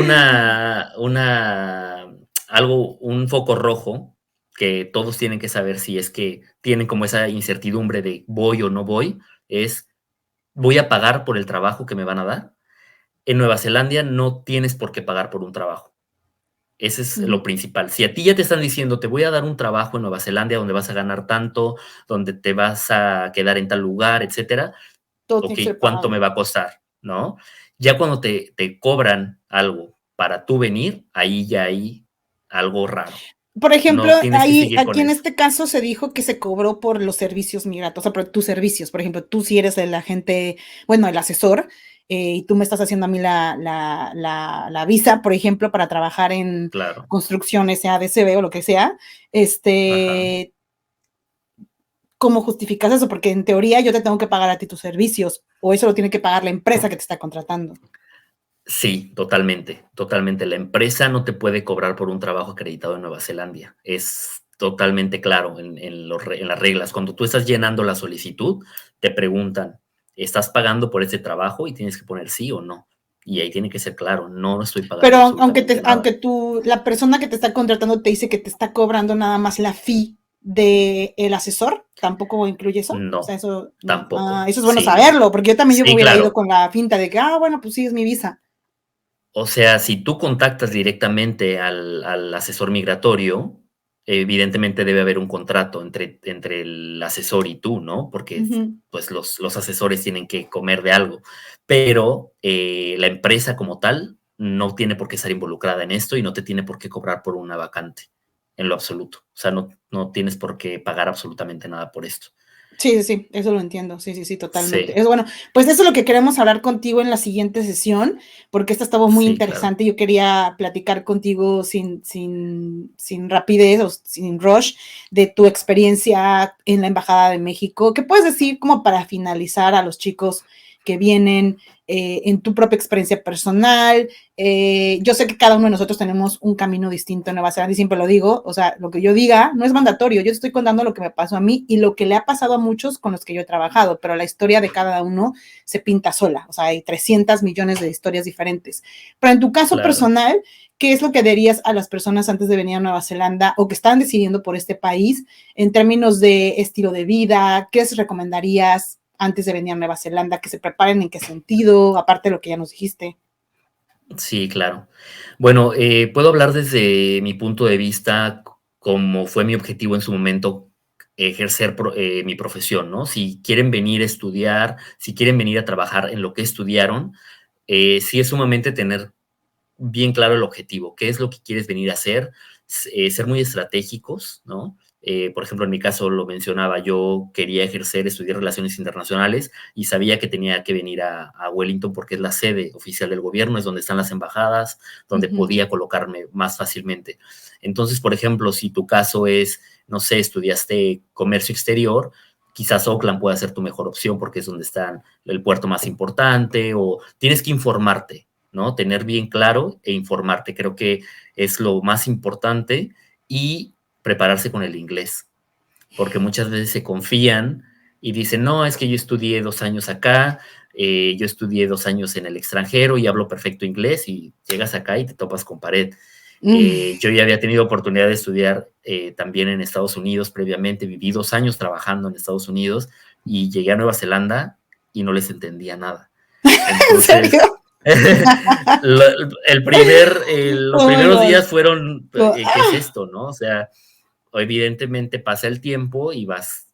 foco rojo que todos tienen que saber si es que tienen como esa incertidumbre de voy o no voy, es voy a pagar por el trabajo que me van a dar. En Nueva Zelanda no tienes por qué pagar por un trabajo. Ese es lo Ujú. principal. Si a ti ya te están diciendo, te voy a dar un trabajo en Nueva Zelanda donde vas a ganar tanto, donde te vas a quedar en tal lugar, etcétera, Todo tiene ok, que ser ¿cuánto me pagado. va a costar? ¿No? Ya cuando te cobran algo para tú venir, ahí ya hay algo raro. Por ejemplo, No tienes que ahí, seguir con aquí en eso. este caso se dijo que se cobró por los servicios migratorios, o sea, por tus servicios. Por ejemplo, tú si eres el agente, bueno, el asesor, y tú me estás haciendo a mí la visa, por ejemplo, para trabajar en Claro. construcciones, sea DCB o lo que sea, Ajá. este, ¿cómo justificas eso? Porque en teoría yo te tengo que pagar a ti tus servicios, o eso lo tiene que pagar la empresa que te está contratando. Sí, totalmente, totalmente. La empresa no te puede cobrar por un trabajo acreditado en Nueva Zelanda. Es totalmente claro en las reglas. Cuando tú estás llenando la solicitud, te preguntan, ¿estás pagando por ese trabajo? Y tienes que poner sí o no. Y ahí tiene que ser claro, no estoy pagando Pero absolutamente nada. aunque la persona que te está contratando te dice que te está cobrando nada más la fee de el asesor, ¿tampoco incluye eso? O sea, No, eso no. Ah, tampoco. eso es bueno Sí, no. saberlo, porque yo también yo me Sí, hubiera ido claro. con la finta de que, bueno, pues sí, es mi visa. O sea, si tú contactas directamente al asesor migratorio, evidentemente debe haber un contrato entre el asesor y tú, ¿no? Porque, Ujú. pues, los asesores tienen que comer de algo, pero, la empresa como tal no tiene por qué estar involucrada en esto y no te tiene por qué cobrar por una vacante, en lo absoluto. O sea, no tienes por qué pagar absolutamente nada por esto. Sí, sí, sí, eso lo entiendo. Sí, sí, sí, totalmente. Sí, Es bueno, pues eso es lo que queremos hablar contigo en la siguiente sesión, porque esta estuvo muy sí, claro. interesante. Yo quería platicar contigo sin rapidez o sin rush de tu experiencia en la Embajada de México. ¿Qué puedes decir como para finalizar a los chicos que vienen en tu propia experiencia personal? Yo sé que cada uno de nosotros tenemos un camino distinto en Nueva Zelanda y siempre lo digo, o sea, lo que yo diga no es mandatorio, yo estoy contando lo que me pasó a mí y lo que le ha pasado a muchos con los que yo he trabajado, pero la historia de cada uno se pinta sola, o sea, hay 300 millones de historias diferentes. Pero en tu caso Claro. personal, ¿qué es lo que dirías a las personas antes de venir a Nueva Zelanda o que están decidiendo por este país en términos de estilo de vida? ¿Qué les recomendarías antes de venir a Nueva Zelanda? ¿Que se preparen en qué sentido? Aparte de lo que ya nos dijiste. Sí, claro. Bueno, puedo hablar desde mi punto de vista, como fue mi objetivo en su momento, ejercer mi profesión, ¿no? Si quieren venir a estudiar, si quieren venir a trabajar en lo que estudiaron, sí es sumamente tener bien claro el objetivo, qué es lo que quieres venir a hacer, ser muy estratégicos, ¿no? Por ejemplo, en mi caso lo mencionaba, yo quería ejercer, estudiar relaciones internacionales y sabía que tenía que venir a Wellington porque es la sede oficial del gobierno, es donde están las embajadas, donde Ujú. podía colocarme más fácilmente. Entonces, por ejemplo, si tu caso es, no sé, estudiaste comercio exterior, quizás Oakland pueda ser tu mejor opción porque es donde está el puerto más importante o tienes que informarte, ¿no? Tener bien claro e informarte, creo que es lo más importante y prepararse con el inglés, porque muchas veces se confían y dicen, no, es que yo estudié 2 años acá, yo estudié 2 años en el extranjero y hablo perfecto inglés y llegas acá y te topas con pared. Mm. Yo ya había tenido oportunidad de estudiar también en Estados Unidos previamente, viví 2 años trabajando en Estados Unidos y llegué a Nueva Zelanda y no les entendía nada. ¿En Entonces, serio? lo los Oh my primeros God. días fueron, Oh, ¿qué es esto, no? O sea, evidentemente pasa el tiempo y vas,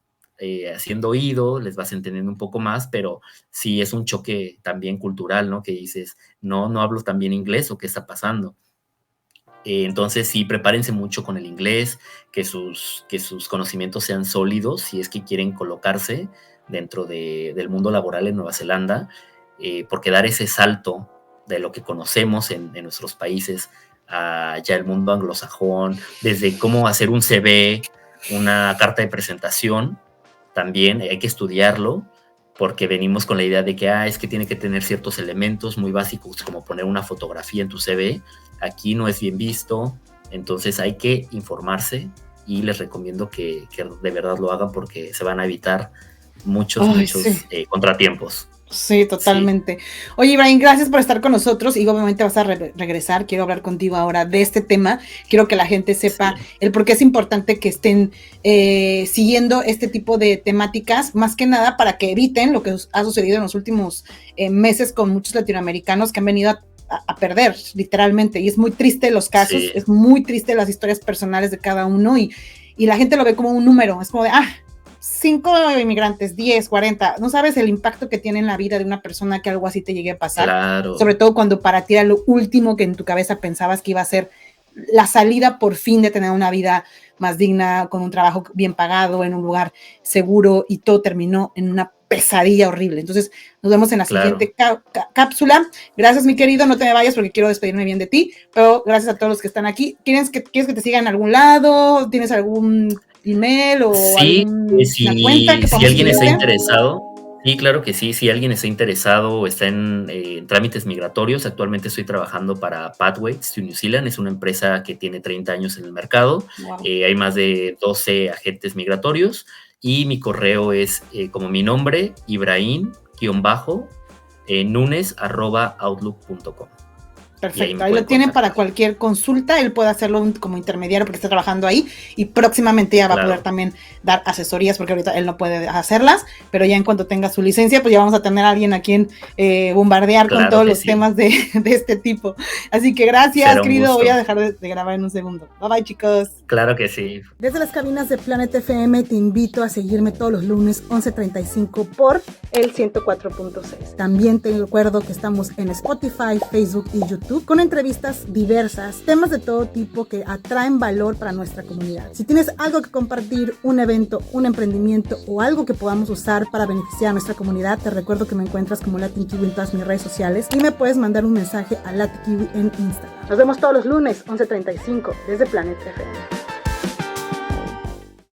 haciendo oído, les vas entendiendo un poco más, pero sí es un choque también cultural, ¿no? Que dices: "No hablo tan bien inglés, ¿o qué está pasando?". Entonces sí, prepárense mucho con el inglés, que sus conocimientos sean sólidos si es que quieren colocarse dentro del mundo laboral en Nueva Zelanda, porque dar ese salto de lo que conocemos en nuestros países a ya el mundo anglosajón, desde cómo hacer un CV, una carta de presentación, también hay que estudiarlo, porque venimos con la idea de que es que tiene que tener ciertos elementos muy básicos, como poner una fotografía en tu CV. Aquí no es bien visto, entonces hay que informarse y les recomiendo que de verdad lo hagan porque se van a evitar muchos contratiempos. Sí, totalmente. Sí. Oye, Ibrahim, gracias por estar con nosotros y obviamente vas a regresar. Quiero hablar contigo ahora de este tema. Quiero que la gente sepa el por qué es importante que estén siguiendo este tipo de temáticas, más que nada para que eviten lo que ha sucedido en los últimos meses con muchos latinoamericanos que han venido a perder, literalmente. Y es muy triste los casos, es muy triste las historias personales de cada uno y la gente lo ve como un número. Es como de, 5 inmigrantes, 10, 40, no sabes el impacto que tiene en la vida de una persona que algo así te llegue a pasar, claro. Sobre todo cuando para ti era lo último que en tu cabeza pensabas que iba a ser la salida por fin de tener una vida más digna, con un trabajo bien pagado, en un lugar seguro, y todo terminó en una pesadilla horrible. Entonces, nos vemos en la siguiente cápsula. Gracias, mi querido, no te me vayas porque quiero despedirme bien de ti, pero gracias a todos los que están aquí. ¿Quieres que te sigan en algún lado? ¿Tienes algún email o alguna cuenta que si alguien está interesado? Sí, claro que sí. Si alguien está interesado o está en trámites migratorios, actualmente estoy trabajando para Pathways to New Zealand. Es una empresa que tiene 30 años en el mercado. Wow. Hay más de 12 agentes migratorios y mi correo es como mi nombre, Ibrahim_Nunes@outlook.com. Perfecto, ahí lo tienen para cualquier consulta. Él puede hacerlo como intermediario porque está trabajando ahí y próximamente ya va a poder también dar asesorías porque ahorita él no puede hacerlas, pero ya en cuanto tenga su licencia pues ya vamos a tener a alguien a quien bombardear con todos los temas de este tipo. Así que gracias, querido, voy a dejar de grabar en un segundo. Bye bye, chicos. Claro que sí. Desde las cabinas de Planet FM te invito a seguirme todos los lunes 11:35 por el 104.6. También te recuerdo que estamos en Spotify, Facebook y YouTube con entrevistas diversas, temas de todo tipo que atraen valor para nuestra comunidad. Si tienes algo que compartir, un evento, un emprendimiento o algo que podamos usar para beneficiar a nuestra comunidad, te recuerdo que me encuentras como LatinKiwi en todas mis redes sociales y me puedes mandar un mensaje a LatinKiwi en Instagram. Nos vemos todos los lunes 11:35 desde Planet FM.